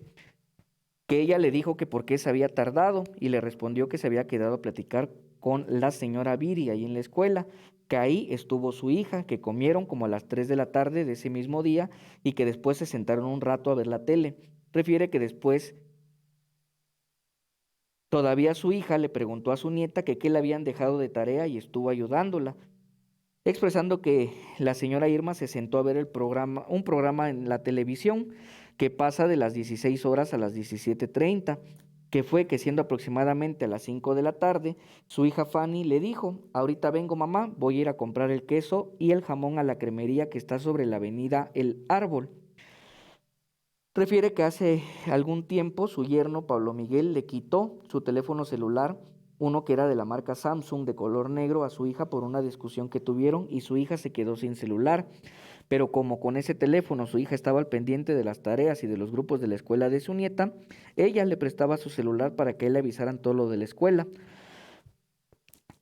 Que ella le dijo que por qué se había tardado y le respondió que se había quedado a platicar con la señora Viri ahí en la escuela, que ahí estuvo su hija, que comieron como a las 3 de la tarde de ese mismo día y que después se sentaron un rato a ver la tele. Refiere que después todavía su hija le preguntó a su nieta que qué le habían dejado de tarea y estuvo ayudándola, expresando que la señora Irma se sentó a ver un programa en la televisión que pasa de las 16 horas a las 17:30, que fue que siendo aproximadamente a las 5 de la tarde, su hija Fanny le dijo: ahorita vengo mamá, voy a ir a comprar el queso y el jamón a la cremería que está sobre la avenida El Árbol. Refiere que hace algún tiempo su yerno Pablo Miguel le quitó su teléfono celular, uno que era de la marca Samsung de color negro, a su hija por una discusión que tuvieron y su hija se quedó sin celular. Pero como con ese teléfono su hija estaba al pendiente de las tareas y de los grupos de la escuela de su nieta, ella le prestaba su celular para que él le avisaran todo lo de la escuela.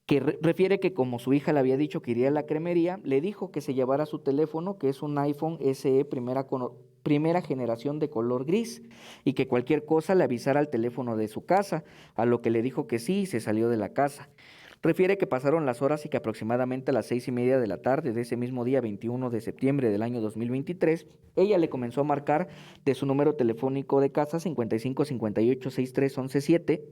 Que refiere que como su hija le había dicho que iría a la cremería, le dijo que se llevara su teléfono, que es un iPhone SE primera generación de color gris, y que cualquier cosa le avisara al teléfono de su casa, a lo que le dijo que sí y se salió de la casa. Refiere que pasaron las horas y que aproximadamente a las 6:30 de la tarde de ese mismo día 21 de septiembre del año 2023, ella le comenzó a marcar de su número telefónico de casa 55 58 63 11 7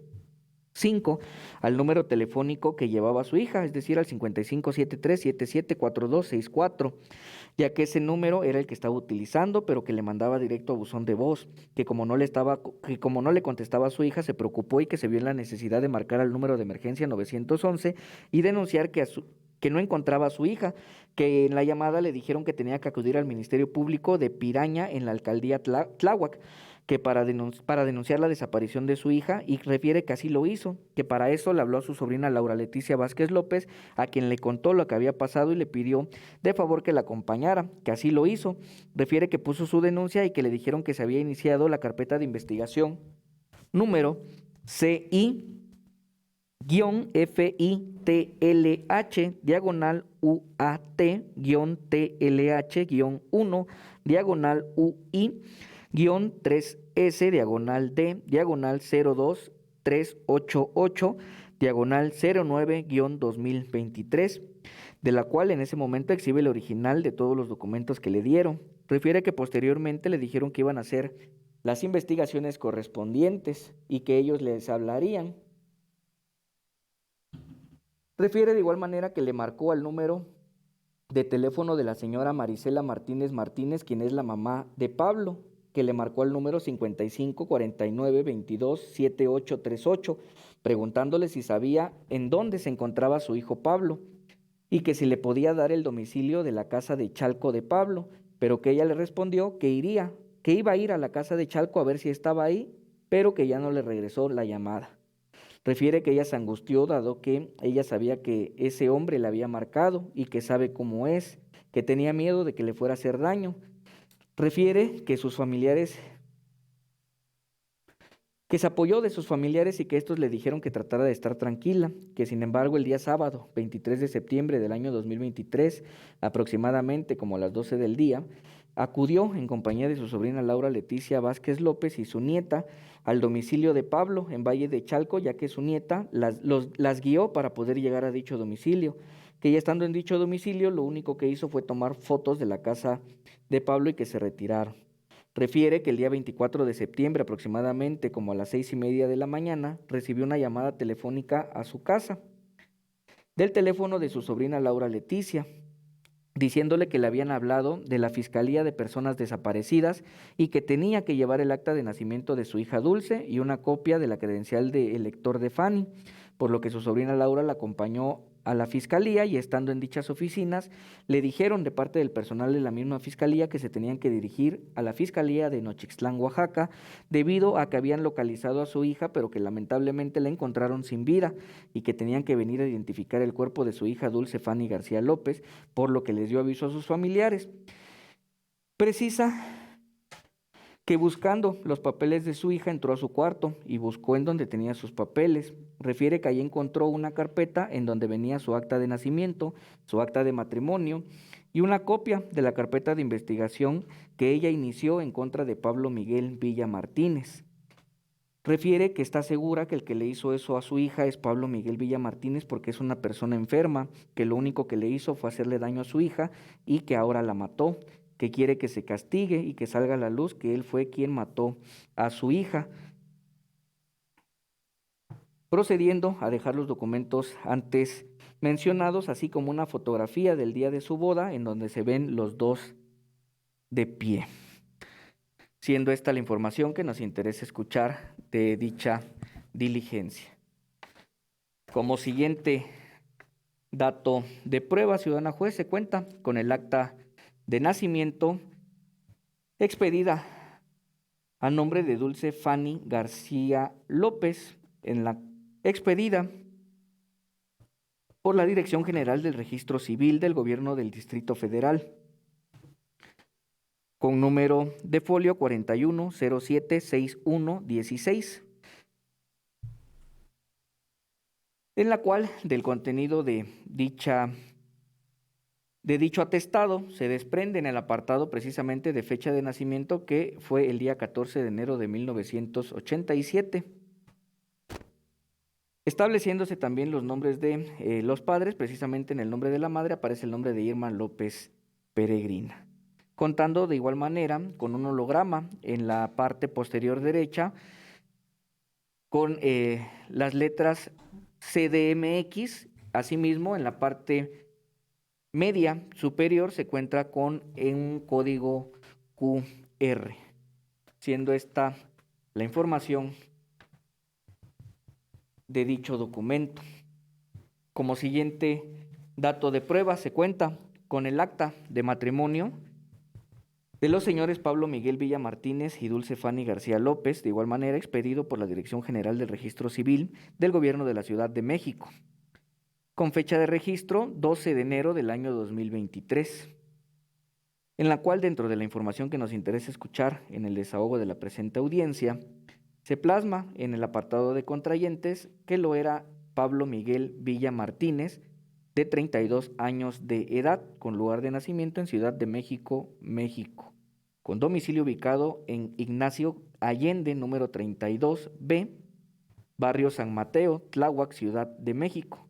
5 al número telefónico que llevaba su hija, es decir, al 5573774264, ya que ese número era el que estaba utilizando, pero que le mandaba directo a buzón de voz, que como no le contestaba a su hija, se preocupó y que se vio en la necesidad de marcar al número de emergencia 911 y denunciar que no encontraba a su hija, que en la llamada le dijeron que tenía que acudir al Ministerio Público de Piraña en la alcaldía Tláhuac, que para denunciar la desaparición de su hija, y refiere que así lo hizo, que para eso le habló a su sobrina Laura Leticia Vázquez López, a quien le contó lo que había pasado y le pidió de favor que la acompañara, que así lo hizo. Refiere que puso su denuncia y que le dijeron que se había iniciado la carpeta de investigación número CI-FITLH, diagonal UAT-TLH-1, diagonal UI, -3S, diagonal D, diagonal 02388, diagonal 09-2023, de la cual en ese momento exhibe el original de todos los documentos que le dieron. Refiere que posteriormente le dijeron que iban a hacer las investigaciones correspondientes y que ellos les hablarían. Refiere de igual manera que le marcó al número de teléfono de la señora Marisela Martínez Martínez, quien es la mamá de Pablo, que le marcó al número 55 49 22 7838, preguntándole si sabía en dónde se encontraba su hijo Pablo y que si le podía dar el domicilio de la casa de Chalco de Pablo, pero que ella le respondió que iba a ir a la casa de Chalco a ver si estaba ahí, pero que ya no le regresó la llamada. Refiere que ella se angustió dado que ella sabía que ese hombre le había marcado y que sabe cómo es, que tenía miedo de que le fuera a hacer daño. Refiere que se apoyó de sus familiares y que estos le dijeron que tratara de estar tranquila, que sin embargo el día sábado, 23 de septiembre del año 2023, aproximadamente como a las 12 del día, acudió en compañía de su sobrina Laura Leticia Vázquez López y su nieta al domicilio de Pablo en Valle de Chalco, ya que su nieta las guió para poder llegar a dicho domicilio, que ya estando en dicho domicilio lo único que hizo fue tomar fotos de la casa de Pablo y que se retiraron. Refiere que el día 24 de septiembre, aproximadamente como a las 6:30 de la mañana, recibió una llamada telefónica a su casa del teléfono de su sobrina Laura Leticia, diciéndole que le habían hablado de la Fiscalía de Personas Desaparecidas y que tenía que llevar el acta de nacimiento de su hija Dulce y una copia de la credencial de elector de Fanny, por lo que su sobrina Laura la acompañó a la fiscalía y estando en dichas oficinas le dijeron de parte del personal de la misma fiscalía que se tenían que dirigir a la fiscalía de Nochixtlán, Oaxaca, debido a que habían localizado a su hija, pero que lamentablemente la encontraron sin vida y que tenían que venir a identificar el cuerpo de su hija Dulce Fanny García López, por lo que les dio aviso a sus familiares. Precisa que buscando los papeles de su hija entró a su cuarto y buscó en donde tenía sus papeles. Refiere que ahí encontró una carpeta en donde venía su acta de nacimiento, su acta de matrimonio y una copia de la carpeta de investigación que ella inició en contra de Pablo Miguel Villa Martínez. Refiere que está segura que el que le hizo eso a su hija es Pablo Miguel Villa Martínez porque es una persona enferma, que lo único que le hizo fue hacerle daño a su hija y que ahora la mató, que quiere que se castigue y que salga a la luz que él fue quien mató a su hija, procediendo a dejar los documentos antes mencionados, así como una fotografía del día de su boda en donde se ven los dos de pie. Siendo esta la información que nos interesa escuchar de dicha diligencia. Como siguiente dato de prueba, ciudadana juez, se cuenta con el acta de nacimiento expedida a nombre de Dulce Fanny García López, expedida por la Dirección General del Registro Civil del Gobierno del Distrito Federal, con número de folio 41076116, en la cual del contenido de dicho atestado se desprende en el apartado precisamente de fecha de nacimiento, que fue el día 14 de enero de 1987, estableciéndose también los nombres de los padres. Precisamente en el nombre de la madre aparece el nombre de Irma López Peregrina, contando de igual manera con un holograma en la parte posterior derecha con las letras CDMX. Asimismo, en la parte media superior se encuentra con un código QR, siendo esta la información de dicho documento. Como siguiente dato de prueba, se cuenta con el acta de matrimonio de los señores Pablo Miguel Villa Martínez y Dulce Fanny García López, de igual manera expedido por la Dirección General del Registro Civil del Gobierno de la Ciudad de México, con fecha de registro 12 de enero del año 2023, en la cual, dentro de la información que nos interesa escuchar en el desahogo de la presente audiencia, se plasma en el apartado de contrayentes que lo era Pablo Miguel Villa Martínez, de 32 años de edad, con lugar de nacimiento en Ciudad de México, México, con domicilio ubicado en Ignacio Allende, número 32B, barrio San Mateo, Tláhuac, Ciudad de México.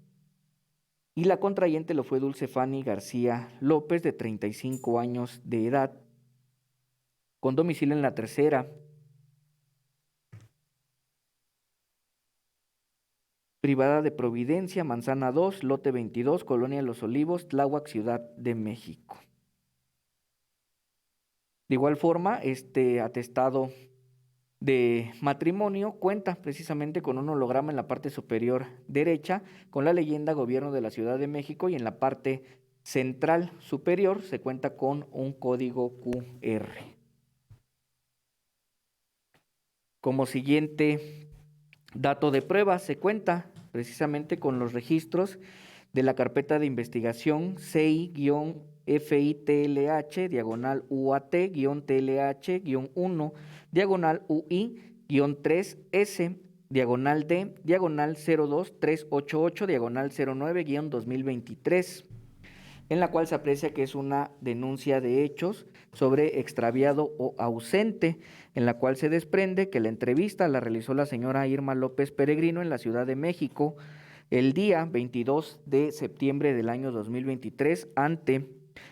Y la contrayente lo fue Dulce Fanny García López, de 35 años de edad, con domicilio en la tercera privada de Providencia, Manzana 2, lote 22, Colonia Los Olivos, Tláhuac, Ciudad de México. De igual forma, este atestado de matrimonio cuenta precisamente con un holograma en la parte superior derecha con la leyenda Gobierno de la Ciudad de México, y en la parte central superior se cuenta con un código QR. Como siguiente dato de prueba, se cuenta precisamente con los registros de la carpeta de investigación CI-FITLH, diagonal UAT-TLH-1, diagonal UI-3S, diagonal D, diagonal 02388, diagonal 09-2023, en la cual se aprecia que es una denuncia de hechos sobre extraviado o ausente, en la cual se desprende que la entrevista la realizó la señora Irma López Peregrino en la Ciudad de México el día 22 de septiembre del año 2023 ante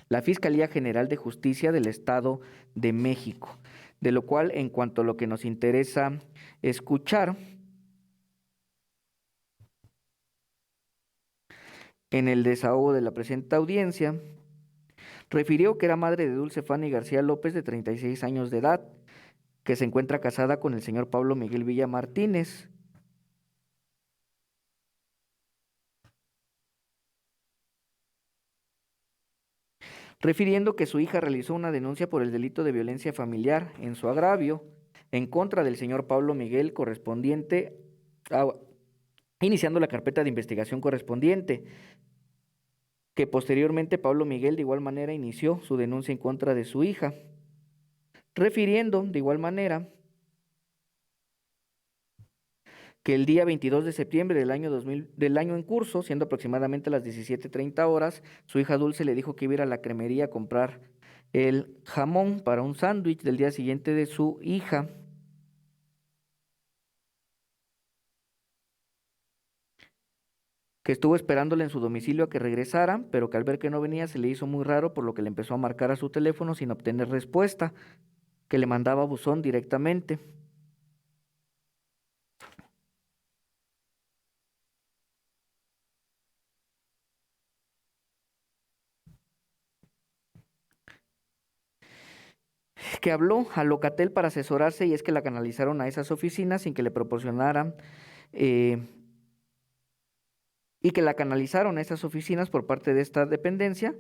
la Fiscalía General de Justicia del Estado de México, de lo cual, en cuanto a lo que nos interesa escuchar en el desahogo de la presente audiencia, refirió que era madre de Dulce Fanny García López, de 36 años de edad, que se encuentra casada con el señor Pablo Miguel Villa Martínez, refiriendo que su hija realizó una denuncia por el delito de violencia familiar en su agravio en contra del señor Pablo Miguel correspondiente a, iniciando la carpeta de investigación correspondiente, que posteriormente Pablo Miguel de igual manera inició su denuncia en contra de su hija, refiriendo de igual manera que el día 22 de septiembre del año en curso, siendo aproximadamente las 17:30 horas, su hija Dulce le dijo que iba a ir a la cremería a comprar el jamón para un sándwich del día siguiente de su hija. Que estuvo esperándole en su domicilio a que regresara, pero que al ver que no venía se le hizo muy raro, por lo que le empezó a marcar a su teléfono sin obtener respuesta, que le mandaba buzón directamente. Que habló a Locatel para asesorarse y es que la canalizaron a esas oficinas sin que le proporcionaran y que la canalizaron a esas oficinas por parte de esta dependencia,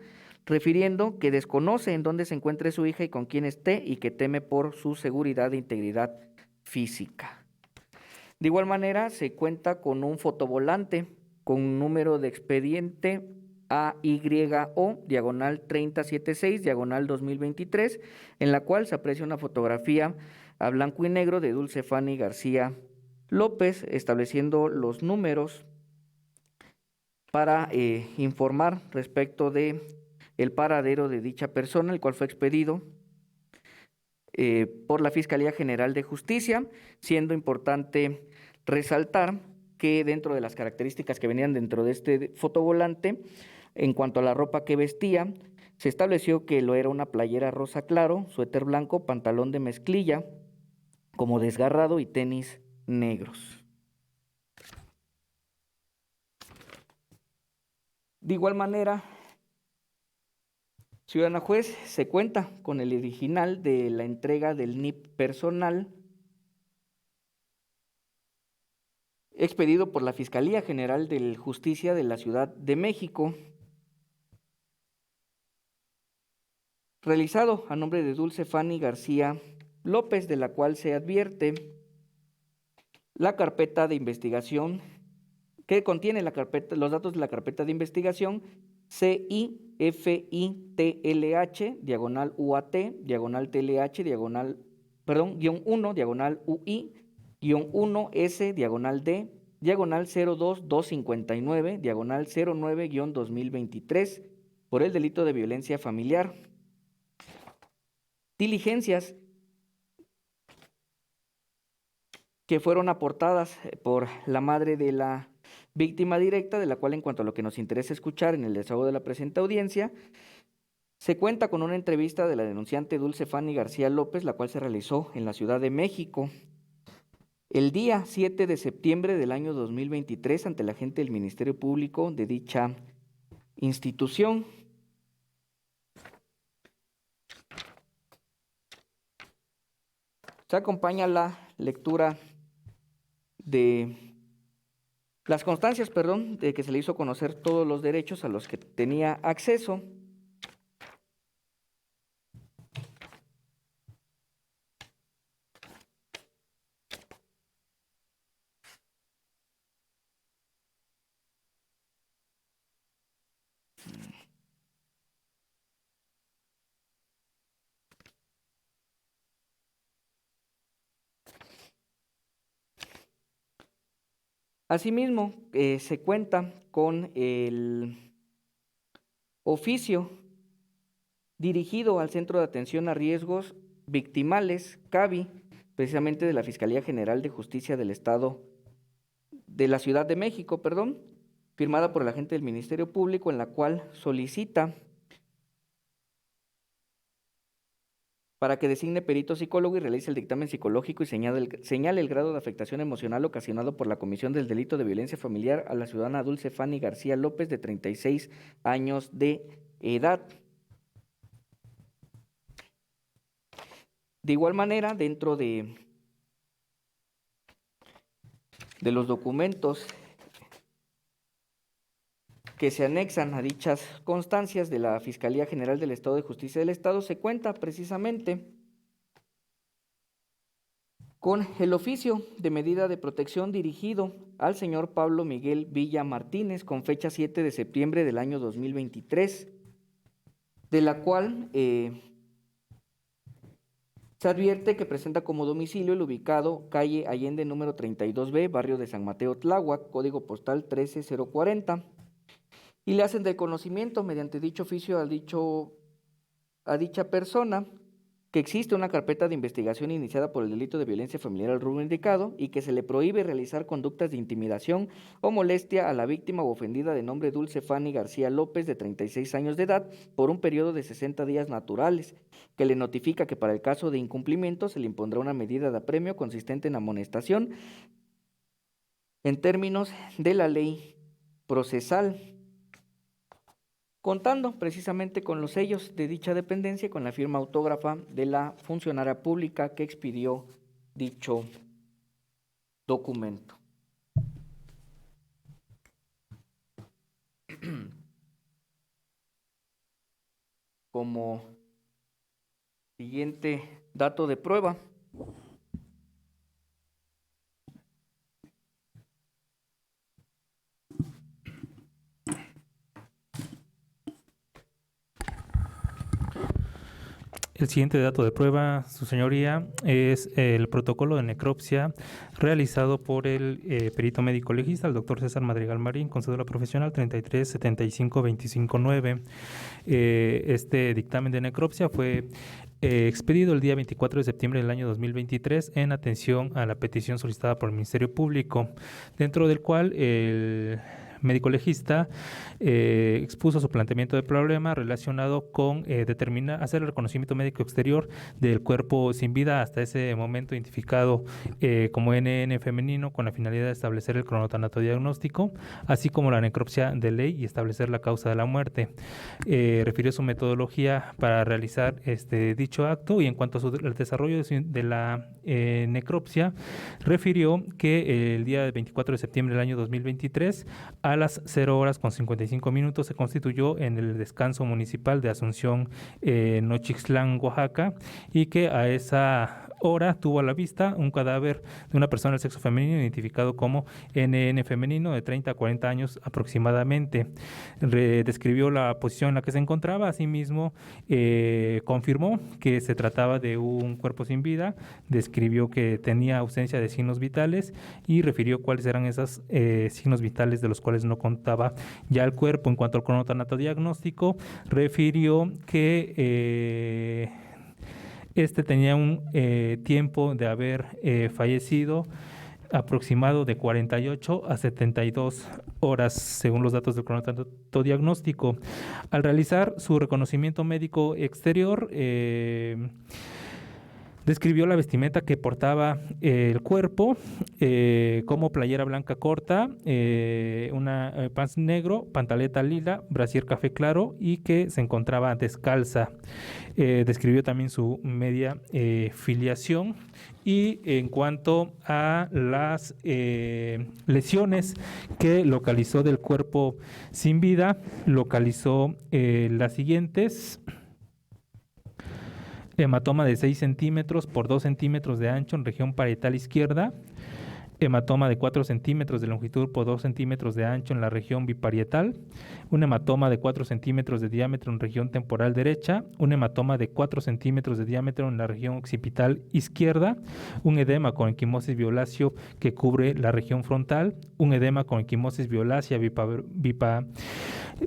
refiriendo que desconoce en dónde se encuentre su hija y con quién esté y que teme por su seguridad e integridad física. De igual manera, se cuenta con un fotovolante con número de expediente AYO, diagonal 3076, diagonal 2023, en la cual se aprecia una fotografía a blanco y negro de Dulce Fanny García López, estableciendo los números para informar respecto de el paradero de dicha persona, el cual fue expedido por la Fiscalía General de Justicia, siendo importante resaltar que dentro de las características que venían dentro de este fotovolante, en cuanto a la ropa que vestía, se estableció que lo era una playera rosa claro, suéter blanco, pantalón de mezclilla, como desgarrado y tenis negros. De igual manera, ciudadana juez, se cuenta con el original de la entrega del NIP personal expedido por la Fiscalía General de Justicia de la Ciudad de México, realizado a nombre de Dulce Fanny García López, de la cual se advierte la carpeta de investigación que contiene los datos de la carpeta de investigación CIFITLH, diagonal UAT, diagonal TLH, guión 1, diagonal UI, guión 1S, diagonal D, diagonal 02259, diagonal 09-2023, por el delito de violencia familiar. Diligencias que fueron aportadas por la madre de la víctima directa, de la cual, en cuanto a lo que nos interesa escuchar en el desahogo de la presente audiencia, se cuenta con una entrevista de la denunciante Dulce Fanny García López, la cual se realizó en la Ciudad de México el día 7 de septiembre del año 2023 ante la agente del Ministerio Público de dicha institución. Se acompaña la lectura de las constancias, de que se le hizo conocer todos los derechos a los que tenía acceso. Asimismo, se cuenta con el oficio dirigido al Centro de Atención a Riesgos Victimales, CAVI, precisamente de la Fiscalía General de Justicia del Estado, de la Ciudad de México, firmada por el agente del Ministerio Público, en la cual solicita para que designe perito psicólogo y realice el dictamen psicológico y señale el grado de afectación emocional ocasionado por la comisión del delito de violencia familiar a la ciudadana Dulce Fanny García López, de 36 años de edad. De igual manera, dentro de los documentos que se anexan a dichas constancias de la Fiscalía General del Estado de Justicia del Estado, se cuenta precisamente con el oficio de medida de protección dirigido al señor Pablo Miguel Villa Martínez con fecha 7 de septiembre del año 2023, de la cual se advierte que presenta como domicilio el ubicado calle Allende número 32B, barrio de San Mateo Tláhuac, código postal 13040, y le hacen del conocimiento mediante dicho oficio a dicha persona que existe una carpeta de investigación iniciada por el delito de violencia familiar al rubro indicado y que se le prohíbe realizar conductas de intimidación o molestia a la víctima o ofendida de nombre Dulce Fanny García López, de 36 años de edad, por un periodo de 60 días naturales, que le notifica que para el caso de incumplimiento se le impondrá una medida de apremio consistente en amonestación en términos de la ley procesal, contando precisamente con los sellos de dicha dependencia y con la firma autógrafa de la funcionaria pública que expidió dicho documento. Como siguiente dato de prueba, el siguiente dato de prueba, su señoría, es el protocolo de necropsia realizado por el perito médico legista, el doctor César Madrigal Marín, con cédula profesional 3375259. Este dictamen de necropsia fue expedido el día 24 de septiembre del año 2023 en atención a la petición solicitada por el Ministerio Público, dentro del cual el médico legista expuso su planteamiento de problema relacionado con hacer el reconocimiento médico exterior del cuerpo sin vida hasta ese momento identificado como NN femenino, con la finalidad de establecer el cronotanato diagnóstico, así como la necropsia de ley y establecer la causa de la muerte. Refirió su metodología para realizar dicho acto, y en cuanto al desarrollo de la necropsia, refirió que el día 24 de septiembre del año 2023 a las 0 horas con 55 minutos se constituyó en el descanso municipal de Asunción, Nochixtlán, Oaxaca, y que a esa hora tuvo a la vista un cadáver de una persona del sexo femenino identificado como NN femenino de 30 a 40 años aproximadamente. Describió la posición en la que se encontraba, asimismo confirmó que se trataba de un cuerpo sin vida, describió que tenía ausencia de signos vitales y refirió cuáles eran esos signos vitales de los cuales no contaba ya el cuerpo. En cuanto al cronotanato diagnóstico, refirió que tenía un tiempo de haber fallecido aproximado de 48 a 72 horas, según los datos del cronotanato diagnóstico. Al realizar su reconocimiento médico exterior, describió la vestimenta que portaba el cuerpo como playera blanca corta, una pants negro, pantaleta lila, brasier café claro y que se encontraba descalza. Describió también su media filiación. Y en cuanto a las lesiones que localizó del cuerpo sin vida, localizó las siguientes: hematoma de 6 centímetros por 2 centímetros de ancho en región parietal izquierda, hematoma de 4 centímetros de longitud por 2 centímetros de ancho en la región biparietal, un hematoma de 4 centímetros de diámetro en región temporal derecha, un hematoma de 4 centímetros de diámetro en la región occipital izquierda, un edema con equimosis violáceo que cubre la región frontal, un edema con equimosis violácea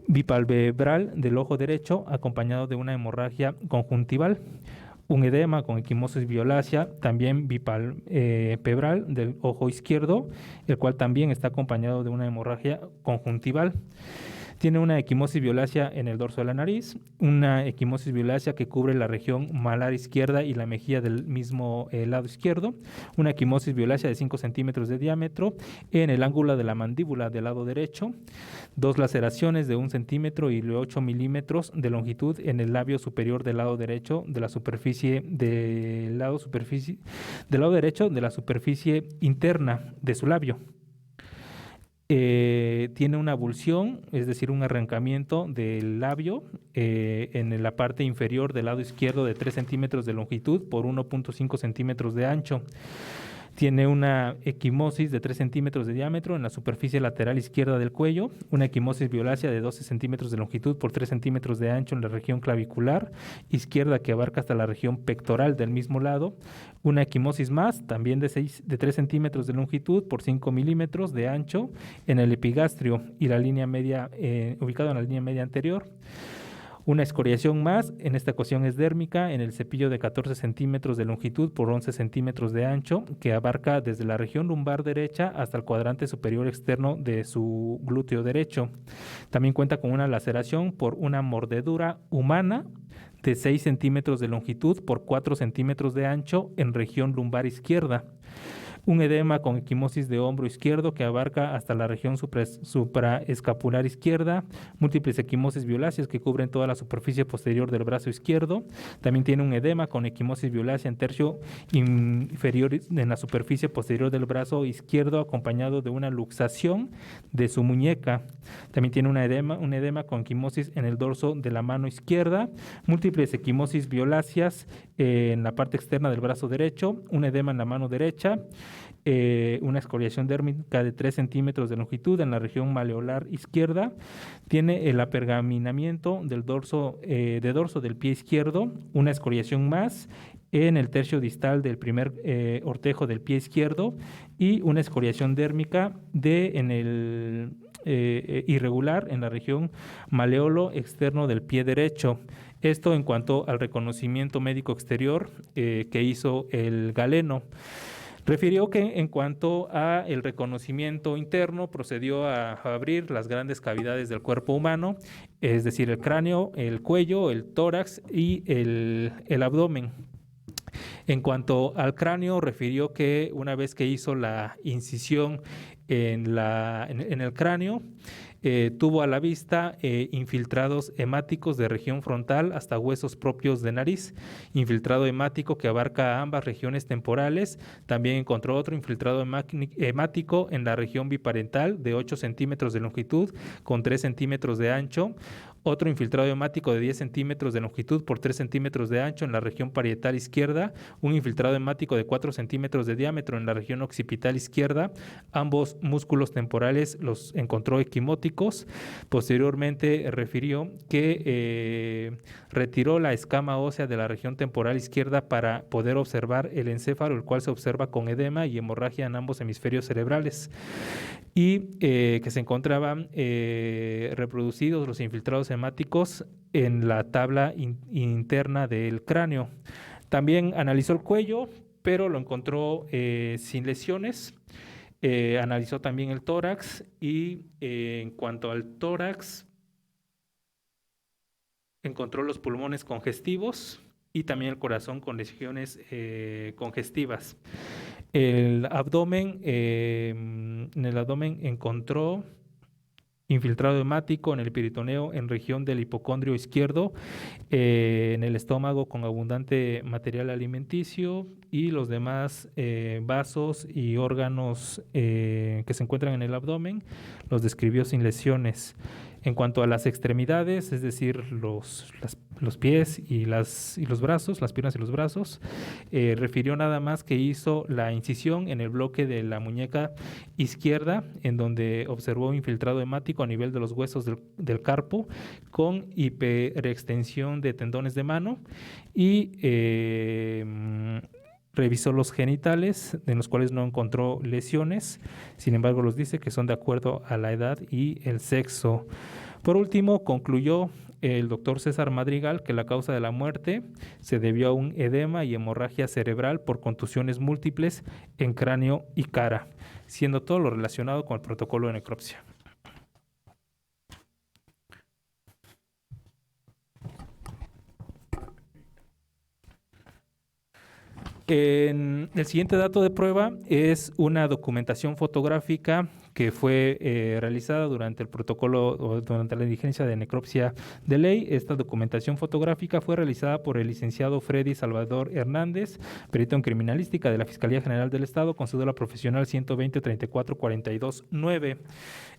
bipalpebral del ojo derecho acompañado de una hemorragia conjuntival, un edema con equimosis violácea, también bipalpebral del ojo izquierdo, el cual también está acompañado de una hemorragia conjuntival. Tiene una equimosis violácea en el dorso de la nariz, una equimosis violácea que cubre la región malar izquierda y la mejilla del mismo lado izquierdo, una equimosis violácea de 5 centímetros de diámetro en el ángulo de la mandíbula del lado derecho, 2 laceraciones de 1 centímetro y 8 milímetros de longitud en el labio superior del lado derecho de la superficie del lado derecho de la superficie interna de su labio. Tiene una abulsión, es decir, un arrancamiento del labio en la parte inferior del lado izquierdo de 3 centímetros de longitud por 1.5 centímetros de ancho. Tiene una equimosis de 3 centímetros de diámetro en la superficie lateral izquierda del cuello, una equimosis violácea de 12 centímetros de longitud por 3 centímetros de ancho en la región clavicular izquierda que abarca hasta la región pectoral del mismo lado, una equimosis más, también de 3 centímetros de longitud por 5 milímetros de ancho en el epigastrio y la línea media, ubicado en la línea media anterior. Una escoriación más, en esta ocasión es dérmica, en el cepillo de 14 centímetros de longitud por 11 centímetros de ancho, que abarca desde la región lumbar derecha hasta el cuadrante superior externo de su glúteo derecho. También cuenta con una laceración por una mordedura humana de 6 centímetros de longitud por 4 centímetros de ancho en región lumbar izquierda. Un edema con equimosis de hombro izquierdo que abarca hasta la región supraescapular izquierda, múltiples equimosis violáceas que cubren toda la superficie posterior del brazo izquierdo. También tiene un edema con equimosis violácea en tercio inferior en la superficie posterior del brazo izquierdo, acompañado de una luxación de su muñeca. También tiene un edema con equimosis en el dorso de la mano izquierda, múltiples equimosis violáceas en la parte externa del brazo derecho, un edema en la mano derecha, una escoriación dérmica de 3 centímetros de longitud en la región maleolar izquierda. Tiene el apergaminamiento del dorso del pie izquierdo, una escoriación más en el tercio distal del primer ortejo del pie izquierdo y una escoriación dérmica irregular en la región maleolo externo del pie derecho. Esto en cuanto al reconocimiento médico exterior que hizo el galeno. Refirió que en cuanto a el reconocimiento interno, procedió a abrir las grandes cavidades del cuerpo humano, es decir, el cráneo, el cuello, el tórax y el abdomen. En cuanto al cráneo, refirió que una vez que hizo la incisión en el cráneo, tuvo a la vista infiltrados hemáticos de región frontal hasta huesos propios de nariz, infiltrado hemático que abarca ambas regiones temporales. También encontró otro infiltrado hemático en la región biparental de 8 centímetros de longitud con 3 centímetros de ancho, otro infiltrado hemático de 10 centímetros de longitud por 3 centímetros de ancho en la región parietal izquierda, un infiltrado hemático de 4 centímetros de diámetro en la región occipital izquierda. Ambos músculos temporales los encontró equimóticos. Posteriormente refirió que retiró la escama ósea de la región temporal izquierda para poder observar el encéfalo, el cual se observa con edema y hemorragia en ambos hemisferios cerebrales, y que se encontraban reproducidos los infiltrados hemáticos en la tabla interna del cráneo. También analizó el cuello, pero lo encontró sin lesiones. Analizó también el tórax y en cuanto al tórax, encontró los pulmones congestivos y también el corazón con lesiones congestivas. El abdomen, en el abdomen encontró infiltrado hemático en el peritoneo en región del hipocondrio izquierdo, en el estómago con abundante material alimenticio y los demás vasos y órganos que se encuentran en el abdomen los describió sin lesiones. En cuanto a las extremidades, es decir, los pies y los brazos, las piernas y los brazos, refirió nada más que hizo la incisión en el bloque de la muñeca izquierda, en donde observó infiltrado hemático a nivel de los huesos del carpo, con hiperextensión de tendones de mano, y revisó los genitales, en los cuales no encontró lesiones. Sin embargo, los dice que son de acuerdo a la edad y el sexo. Por último, concluyó el doctor César Madrigal que la causa de la muerte se debió a un edema y hemorragia cerebral por contusiones múltiples en cráneo y cara, siendo todo lo relacionado con el protocolo de necropsia. El siguiente dato de prueba es una documentación fotográfica que fue realizada durante el protocolo o durante la diligencia de necropsia de ley. Esta documentación fotográfica fue realizada por el licenciado Freddy Salvador Hernández, perito en criminalística de la Fiscalía General del Estado, con cédula profesional 120-34-42-9.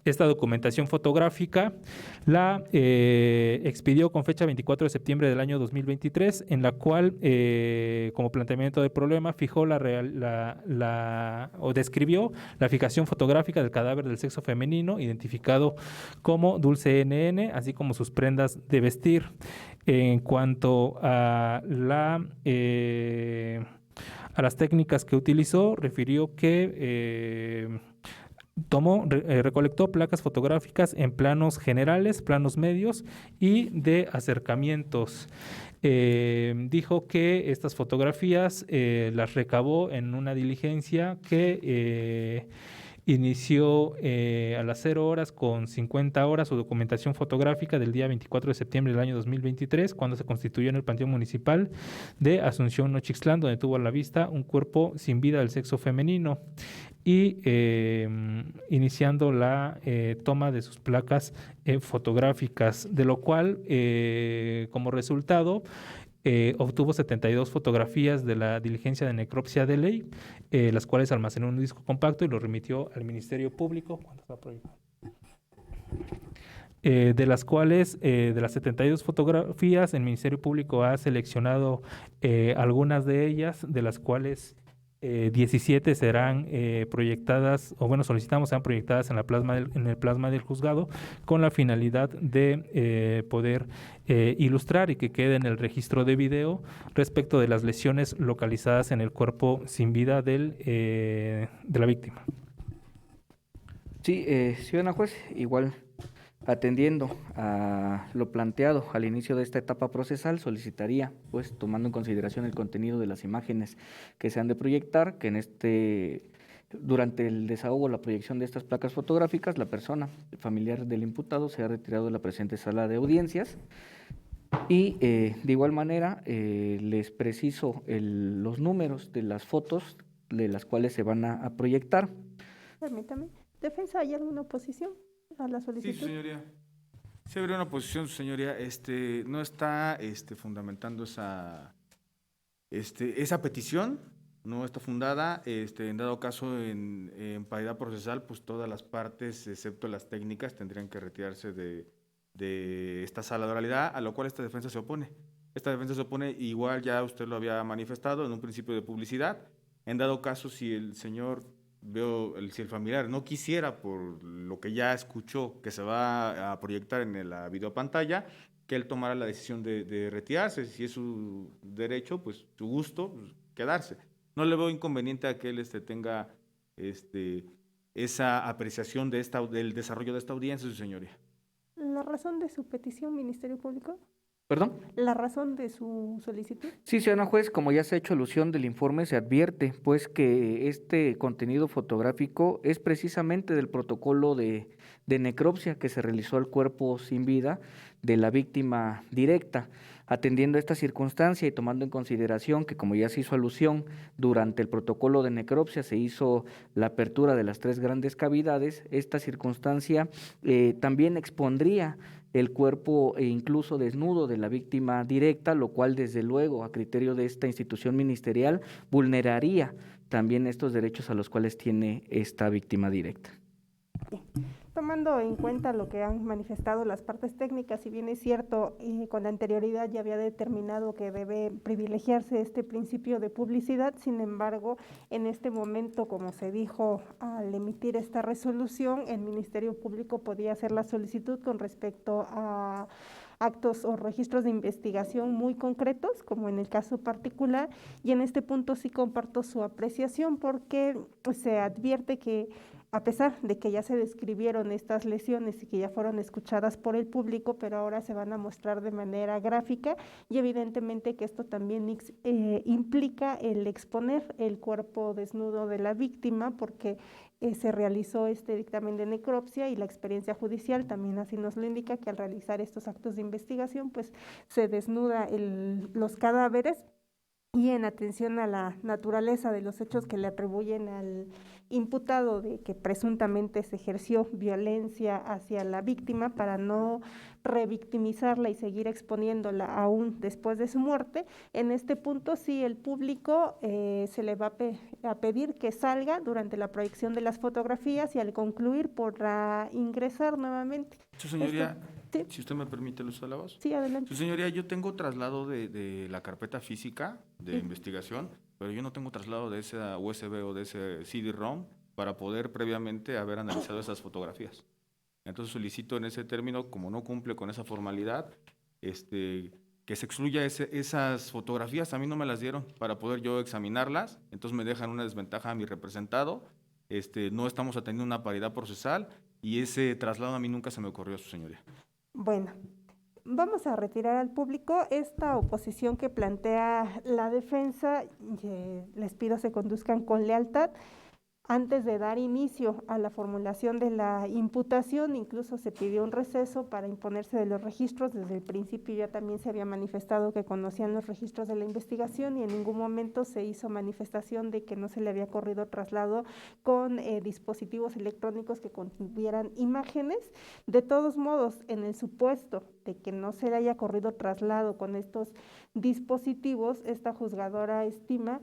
Esta documentación fotográfica la expidió con fecha 24 de septiembre del año 2023, en la cual, como planteamiento de problema, fijó o describió la fijación fotográfica del cadáver del sexo femenino, identificado como Dulce NN, así como sus prendas de vestir. En cuanto a las técnicas que utilizó, refirió que recolectó placas fotográficas en planos generales, planos medios y de acercamientos. Dijo que estas fotografías las recabó en una diligencia que inició a las 0 horas con 50 horas su documentación fotográfica del día 24 de septiembre del año 2023, cuando se constituyó en el Panteón Municipal de Asunción, Nochixtlán, donde tuvo a la vista un cuerpo sin vida del sexo femenino, y iniciando la toma de sus placas fotográficas, de lo cual, como resultado, obtuvo 72 fotografías de la diligencia de necropsia de ley, las cuales almacenó en un disco compacto y lo remitió al Ministerio Público. De las cuales, de las 72 fotografías, el Ministerio Público ha seleccionado algunas de ellas, de las cuales 17 serán proyectadas, o bueno, solicitamos sean proyectadas en el plasma del juzgado, con la finalidad de poder ilustrar y que quede en el registro de video respecto de las lesiones localizadas en el cuerpo sin vida de la víctima. Sí, ciudadana juez, igual atendiendo a lo planteado al inicio de esta etapa procesal, solicitaría, pues, tomando en consideración el contenido de las imágenes que se han de proyectar, que durante el desahogo, la proyección de estas placas fotográficas, la persona familiar del imputado se ha retirado de la presente sala de audiencias. Y de igual manera, les preciso los números de las fotos de las cuales se van a proyectar. Permítame. ¿Defensa, hay alguna oposición a la solicitud? Sí, señoría. Sí, habría una oposición, señoría. No está fundamentando esa petición, no está fundada. En dado caso, en paridad procesal, pues todas las partes, excepto las técnicas, tendrían que retirarse de esta sala de oralidad, a lo cual esta defensa se opone. Esta defensa se opone, igual ya usted lo había manifestado, en un principio de publicidad. En dado caso, si el señor... si el familiar no quisiera, por lo que ya escuchó, que se va a proyectar en la videopantalla, que él tomara la decisión de retirarse. Si es su derecho, pues su gusto, pues, quedarse. No le veo inconveniente a que él tenga esa apreciación del desarrollo de esta audiencia, su señoría. ¿La razón de su petición, Ministerio Público? ¿Perdón? ¿La razón de su solicitud? Sí, ciudadana juez, como ya se ha hecho alusión del informe, se advierte pues que este contenido fotográfico es precisamente del protocolo de necropsia que se realizó al cuerpo sin vida de la víctima directa. Atendiendo a esta circunstancia y tomando en consideración que, como ya se hizo alusión, durante el protocolo de necropsia se hizo la apertura de las 3 grandes cavidades, esta circunstancia también expondría el cuerpo incluso desnudo de la víctima directa, lo cual desde luego a criterio de esta institución ministerial vulneraría también estos derechos a los cuales tiene esta víctima directa. Tomando en cuenta lo que han manifestado las partes técnicas, si bien es cierto, con anterioridad ya había determinado que debe privilegiarse este principio de publicidad, sin embargo, en este momento, como se dijo al emitir esta resolución, el Ministerio Público podía hacer la solicitud con respecto a actos o registros de investigación muy concretos, como en el caso particular, y en este punto sí comparto su apreciación porque se advierte que a pesar de que ya se describieron estas lesiones y que ya fueron escuchadas por el público, pero ahora se van a mostrar de manera gráfica y evidentemente que esto también implica el exponer el cuerpo desnudo de la víctima porque se realizó este dictamen de necropsia y la experiencia judicial también así nos lo indica, que al realizar estos actos de investigación pues se desnuda los cadáveres y en atención a la naturaleza de los hechos que le atribuyen al imputado de que presuntamente se ejerció violencia hacia la víctima para no revictimizarla y seguir exponiéndola aún después de su muerte, en este punto sí el público se le va a pedir que salga durante la proyección de las fotografías y al concluir podrá ingresar nuevamente. Su señoría, Sí. si usted me permite el uso de la voz. Sí, adelante. Su señoría, yo tengo traslado de la carpeta física de Sí. investigación, pero yo no tengo traslado de esa USB o de ese CD-ROM para poder previamente haber analizado esas fotografías. Entonces solicito en ese término, como no cumple con esa formalidad, que se excluya esas fotografías. A mí no me las dieron para poder yo examinarlas, entonces me dejan una desventaja a mi representado. No estamos atendiendo una paridad procesal y ese traslado a mí nunca se me ocurrió, su señoría. Bueno, vamos a retirar al público esta oposición que plantea la defensa. Les pido se conduzcan con lealtad. Antes de dar inicio a la formulación de la imputación, incluso se pidió un receso para imponerse de los registros. Desde el principio ya también se había manifestado que conocían los registros de la investigación y en ningún momento se hizo manifestación de que no se le había corrido traslado con dispositivos electrónicos que contuvieran imágenes. De todos modos, en el supuesto de que no se le haya corrido traslado con estos dispositivos, esta juzgadora estima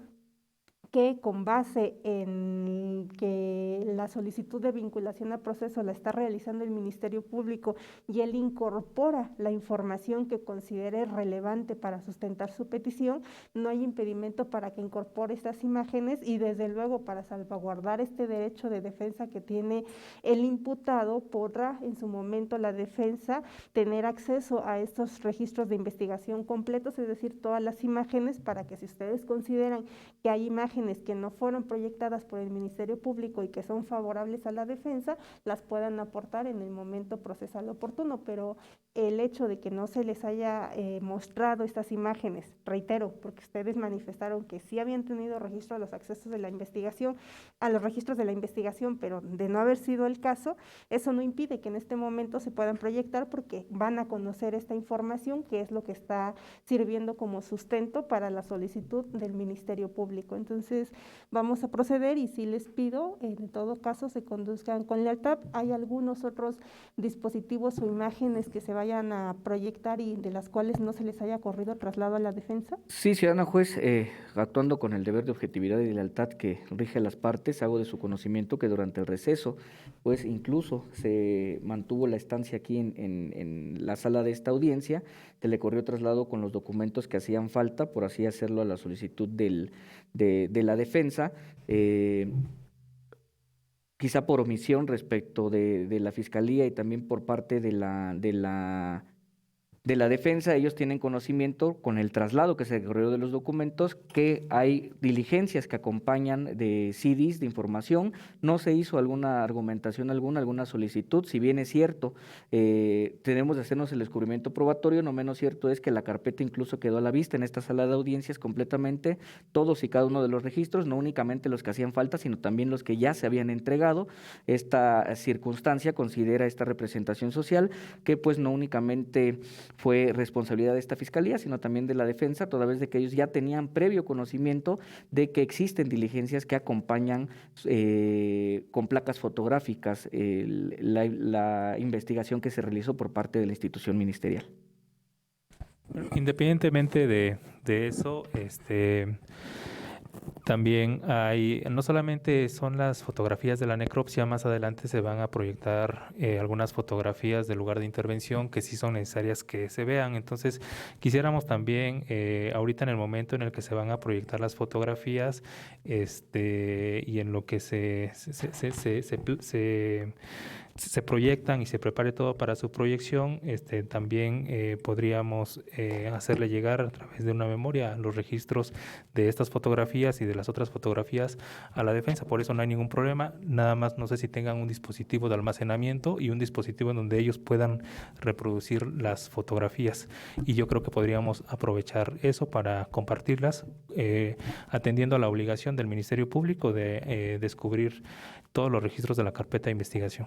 que con base en que la solicitud de vinculación a proceso la está realizando el Ministerio Público y él incorpora la información que considere relevante para sustentar su petición, no hay impedimento para que incorpore estas imágenes y desde luego para salvaguardar este derecho de defensa que tiene el imputado, podrá en su momento la defensa tener acceso a estos registros de investigación completos, es decir, todas las imágenes, para que si ustedes consideran que hay imágenes que no fueron proyectadas por el Ministerio Público y que son favorables a la defensa, las puedan aportar en el momento procesal oportuno, pero el hecho de que no se les haya mostrado estas imágenes, reitero, porque ustedes manifestaron que sí habían tenido registro a los accesos de la investigación, a los registros de la investigación, pero de no haber sido el caso, eso no impide que en este momento se puedan proyectar porque van a conocer esta información que es lo que está sirviendo como sustento para la solicitud del Ministerio Público. Entonces, vamos a proceder y sí les pido, en todo caso, se conduzcan con lealtad. ¿Hay algunos otros dispositivos o imágenes que se vayan a proyectar y de las cuales no se les haya corrido traslado a la defensa? Sí, ciudadana juez, actuando con el deber de objetividad y de lealtad que rige a las partes, hago de su conocimiento que durante el receso, pues incluso se mantuvo la estancia aquí en la sala de esta audiencia, se le corrió traslado con los documentos que hacían falta, por así hacerlo a la solicitud de la defensa, quizá por omisión respecto de la Fiscalía y también por parte de la defensa. Ellos tienen conocimiento con el traslado que se corrió de los documentos que hay diligencias que acompañan de CDs de información. No se hizo alguna argumentación alguna solicitud. Si bien es cierto, tenemos de hacernos el descubrimiento probatorio, no menos cierto es que la carpeta incluso quedó a la vista en esta sala de audiencias completamente, todos y cada uno de los registros, no únicamente los que hacían falta, sino también los que ya se habían entregado. Esta circunstancia considera esta representación social que pues no únicamente fue responsabilidad de esta Fiscalía, sino también de la defensa, toda vez de que ellos ya tenían previo conocimiento de que existen diligencias que acompañan con placas fotográficas la investigación que se realizó por parte de la institución ministerial. Independientemente de eso, también hay, no solamente son las fotografías de la necropsia, más adelante se van a proyectar algunas fotografías del lugar de intervención que sí son necesarias que se vean. Entonces, quisiéramos también, ahorita en el momento en el que se van a proyectar las fotografías, y en lo que se proyectan y se prepare todo para su proyección, también podríamos hacerle llegar a través de una memoria los registros de estas fotografías y de las otras fotografías a la defensa. Por eso no hay ningún problema, nada más no sé si tengan un dispositivo de almacenamiento y un dispositivo en donde ellos puedan reproducir las fotografías. Y yo creo que podríamos aprovechar eso para compartirlas, atendiendo a la obligación del Ministerio Público de descubrir todos los registros de la carpeta de investigación.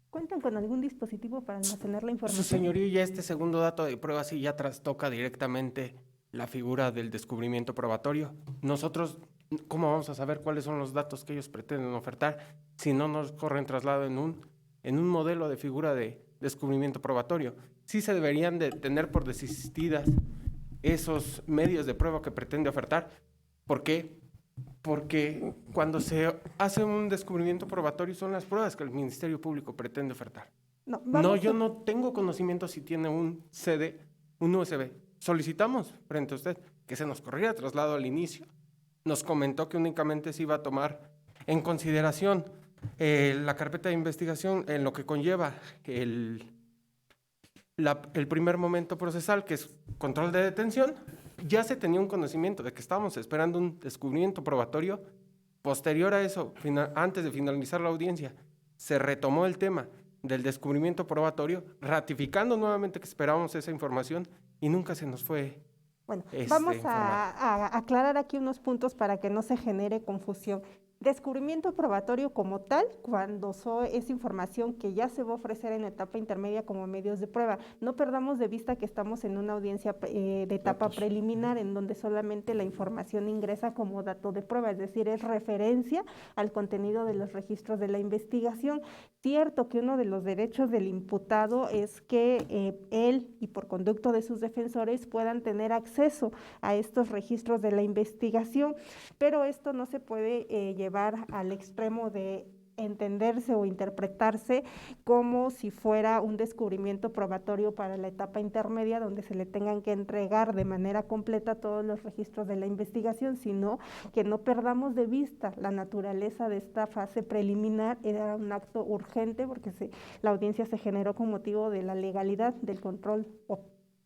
¿Cuentan con algún dispositivo para almacenar la Su información? señoría, ya este segundo dato de prueba sí ya trastoca directamente la figura del descubrimiento probatorio. Nosotros, ¿cómo vamos a saber cuáles son los datos que ellos pretenden ofertar si no nos corren traslado en un modelo de figura de descubrimiento probatorio? Sí se deberían de tener por desistidas esos medios de prueba que pretende ofertar. ¿Por qué? Porque cuando se hace un descubrimiento probatorio son las pruebas que el Ministerio Público pretende ofertar. No, yo no tengo conocimiento si tiene un CD, un USB. Solicitamos frente a usted que se nos corriera traslado al inicio. Nos comentó que únicamente se iba a tomar en consideración la carpeta de investigación en lo que conlleva el primer momento procesal, que es control de detención. Ya se tenía un conocimiento de que estábamos esperando un descubrimiento probatorio. Posterior a eso, antes de finalizar la audiencia, se retomó el tema del descubrimiento probatorio, ratificando nuevamente que esperábamos esa información y nunca se nos fue. Bueno, vamos a aclarar aquí unos puntos para que no se genere confusión. Descubrimiento probatorio como tal, cuando es información que ya se va a ofrecer en etapa intermedia como medios de prueba. No perdamos de vista que estamos en una audiencia de etapa preliminar en donde solamente la información ingresa como dato de prueba, es decir, es referencia al contenido de los registros de la investigación. Cierto que uno de los derechos del imputado es que él y por conducto de sus defensores puedan tener acceso a estos registros de la investigación, pero esto no se puede llevar al extremo de entenderse o interpretarse como si fuera un descubrimiento probatorio para la etapa intermedia donde se le tengan que entregar de manera completa todos los registros de la investigación, sino que no perdamos de vista la naturaleza de esta fase preliminar. Era un acto urgente porque la audiencia se generó con motivo de la legalidad del control o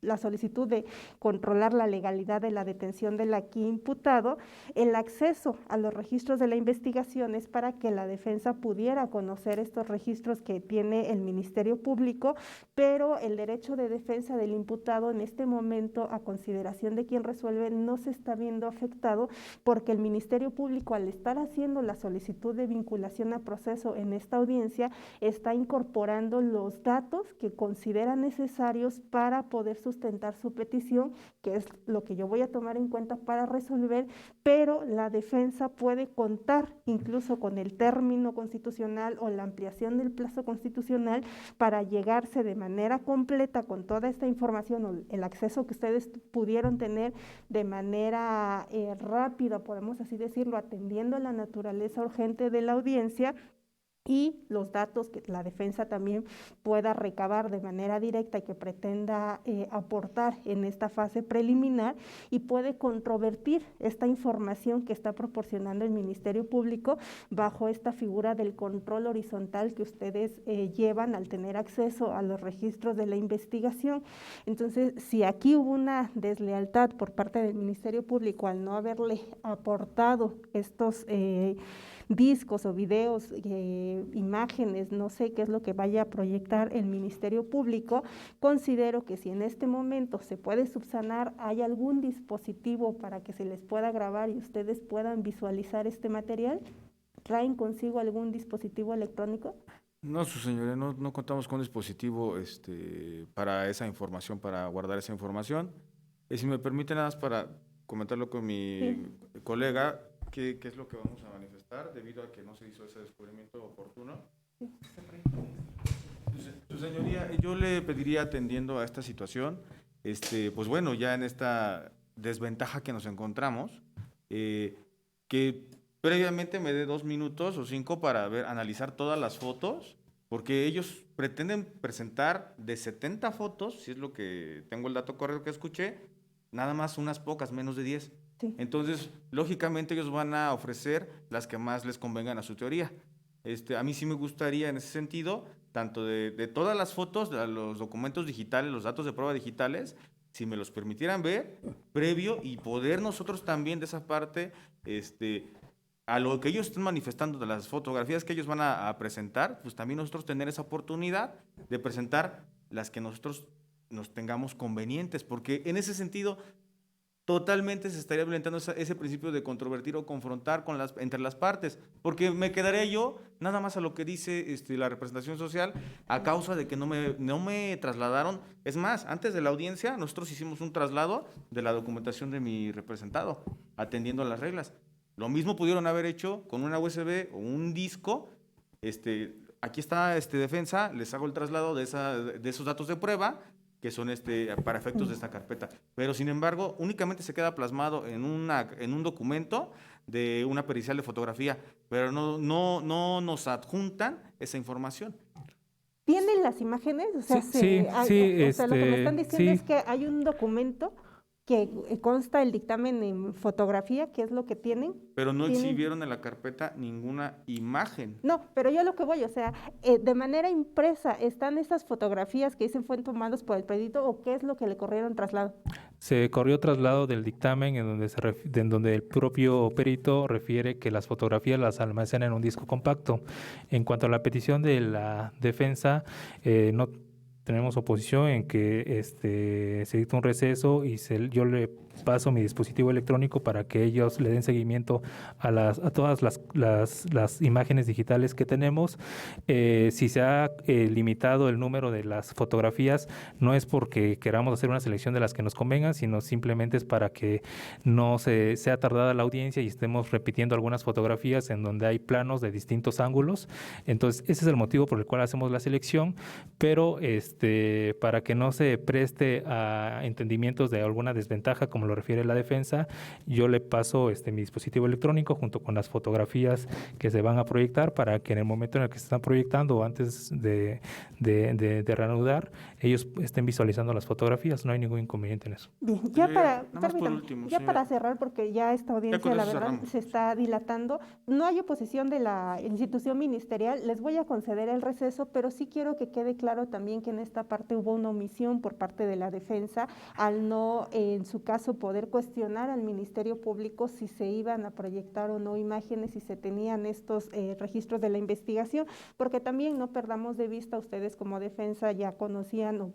la solicitud de controlar la legalidad de la detención del aquí imputado. El acceso a los registros de la investigación es para que la defensa pudiera conocer estos registros que tiene el Ministerio Público, pero el derecho de defensa del imputado en este momento, a consideración de quien resuelve, no se está viendo afectado porque el Ministerio Público, al estar haciendo la solicitud de vinculación a proceso en esta audiencia, está incorporando los datos que considera necesarios para poder sustentar su petición, que es lo que yo voy a tomar en cuenta para resolver, pero la defensa puede contar incluso con el término constitucional o la ampliación del plazo constitucional para llegarse de manera completa con toda esta información o el acceso que ustedes pudieron tener de manera rápida, podemos así decirlo, atendiendo a la naturaleza urgente de la audiencia, y los datos que la defensa también pueda recabar de manera directa y que pretenda aportar en esta fase preliminar, y puede controvertir esta información que está proporcionando el Ministerio Público bajo esta figura del control horizontal que ustedes llevan al tener acceso a los registros de la investigación. Entonces, si aquí hubo una deslealtad por parte del Ministerio Público al no haberle aportado estos discos o videos, imágenes, no sé qué es lo que vaya a proyectar el Ministerio Público, considero que si en este momento se puede subsanar, hay algún dispositivo para que se les pueda grabar y ustedes puedan visualizar este material. ¿Traen consigo algún dispositivo electrónico? No, su señoría, no contamos con un dispositivo para esa información, para guardar esa información. Si me permite nada más para comentarlo con mi colega, ¿qué es lo que vamos a manifestar debido a que no se hizo ese descubrimiento oportuno? Su señoría, yo le pediría, atendiendo a esta situación, pues bueno, ya en esta desventaja que nos encontramos, que previamente me dé 2 minutos o 5 para analizar todas las fotos, porque ellos pretenden presentar de 70 fotos, si es lo que tengo el dato correcto que escuché, nada más unas pocas, menos de 10. Sí. Entonces, lógicamente ellos van a ofrecer las que más les convengan a su teoría. A mí sí me gustaría en ese sentido, tanto de todas las fotos, de los documentos digitales, los datos de prueba digitales, si me los permitieran ver previo y poder nosotros también de esa parte, a lo que ellos están manifestando de las fotografías que ellos van a presentar, pues también nosotros tener esa oportunidad de presentar las que nosotros nos tengamos convenientes, porque en ese sentido totalmente se estaría violentando ese principio de controvertir o confrontar entre las partes, porque me quedaré yo nada más a lo que dice la representación social a causa de que no me trasladaron. Es más, antes de la audiencia nosotros hicimos un traslado de la documentación de mi representado, atendiendo a las reglas. Lo mismo pudieron haber hecho con una USB o un disco. Aquí está defensa, les hago el traslado de esos datos de prueba que son para efectos de esta carpeta. Pero sin embargo, únicamente se queda plasmado en un documento de una pericial de fotografía, pero no nos adjuntan esa información. ¿Tienen las imágenes? O sea, Sí, o sea, lo que me están diciendo sí. es que hay un documento que consta el dictamen en fotografía, que es lo que tienen. Pero no ¿Tienen? exhibieron en la carpeta ninguna imagen. No, pero yo lo que voy, o sea, de manera impresa, ¿están esas fotografías que dicen fueron tomadas por el perito o qué es lo que le corrieron traslado? Se corrió traslado del dictamen en donde el propio perito refiere que las fotografías las almacena en un disco compacto. En cuanto a la petición de la defensa, no tenemos oposición en que se dicta un receso y yo le paso mi dispositivo electrónico para que ellos le den seguimiento a todas las imágenes digitales que tenemos. Si se ha limitado el número de las fotografías, no es porque queramos hacer una selección de las que nos convengan, sino simplemente es para que no sea tardada la audiencia y estemos repitiendo algunas fotografías en donde hay planos de distintos ángulos. Entonces, ese es el motivo por el cual hacemos la selección, pero para que no se preste a entendimientos de alguna desventaja, como lo refiere la defensa, yo le paso mi dispositivo electrónico junto con las fotografías que se van a proyectar para que en el momento en el que se están proyectando o antes de reanudar, ellos estén visualizando las fotografías. No hay ningún inconveniente en eso. Bien, ya Nada más por permítame, último, ya señora. para cerrar, porque ya esta audiencia, con la eso verdad, cerramos. se está dilatando. No hay oposición de la institución ministerial, les voy a conceder el receso, pero sí quiero que quede claro también que en esta parte hubo una omisión por parte de la defensa al no, en su caso, poder cuestionar al Ministerio Público si se iban a proyectar o no imágenes, si se tenían estos registros de la investigación, porque también no perdamos de vista, ustedes como defensa ya conocían o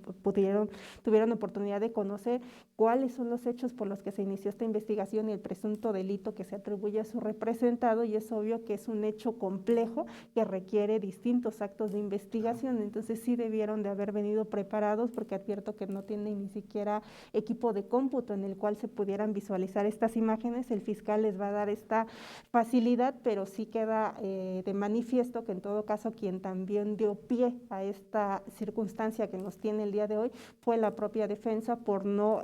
tuvieron oportunidad de conocer cuáles son los hechos por los que se inició esta investigación y el presunto delito que se atribuye a su representado, y es obvio que es un hecho complejo que requiere distintos actos de investigación. Entonces sí debieron de haber venido preparados, porque advierto que no tienen ni siquiera equipo de cómputo en el cual se pudieran visualizar estas imágenes. El fiscal les va a dar esta facilidad, pero sí queda de manifiesto que en todo caso quien también dio pie a esta circunstancia que nos tiene el día de hoy fue la propia defensa por no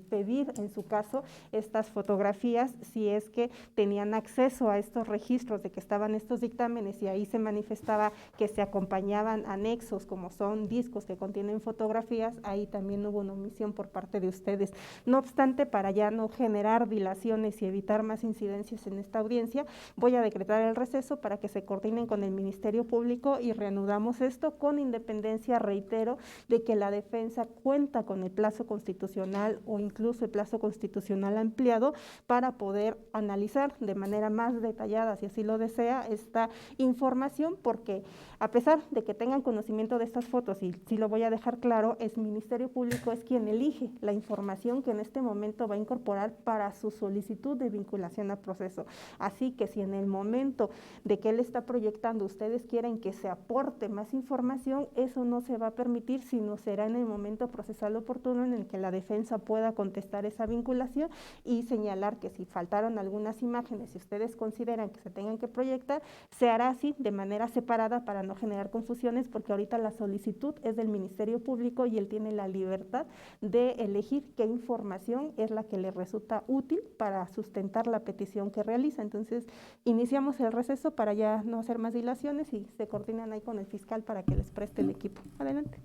pedir en su caso estas fotografías, si es que tenían acceso a estos registros de que estaban estos dictámenes y ahí se manifestaba que se acompañaban anexos como son discos que contienen fotografías, ahí también hubo una omisión por parte de ustedes. No obstante, para ya no generar dilaciones y evitar más incidencias en esta audiencia, voy a decretar el receso para que se coordinen con el Ministerio Público y reanudamos esto con independencia, reitero, de que la defensa cuenta con el plazo constitucional o incluso el plazo constitucional ampliado para poder analizar de manera más detallada, si así lo desea, esta información, porque a pesar de que tengan conocimiento de estas fotos, y sí lo voy a dejar claro, el Ministerio Público es quien elige la información que en este momento va a incorporar para su solicitud de vinculación a proceso. Así que si en el momento de que él está proyectando ustedes quieren que se aporte más información, eso no se va a permitir, sino será en el momento procesal oportuno en el que la defensa pueda contestar esa vinculación y señalar que si faltaron algunas imágenes, si ustedes consideran que se tengan que proyectar, se hará así de manera separada para no generar confusiones, porque ahorita la solicitud es del Ministerio Público y él tiene la libertad de elegir qué información es la que le resulta útil para sustentar la petición que realiza. Entonces, iniciamos el receso para ya no hacer más dilaciones y se coordinan ahí con el fiscal para que les preste el equipo. Adelante.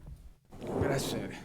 Gracias, señora.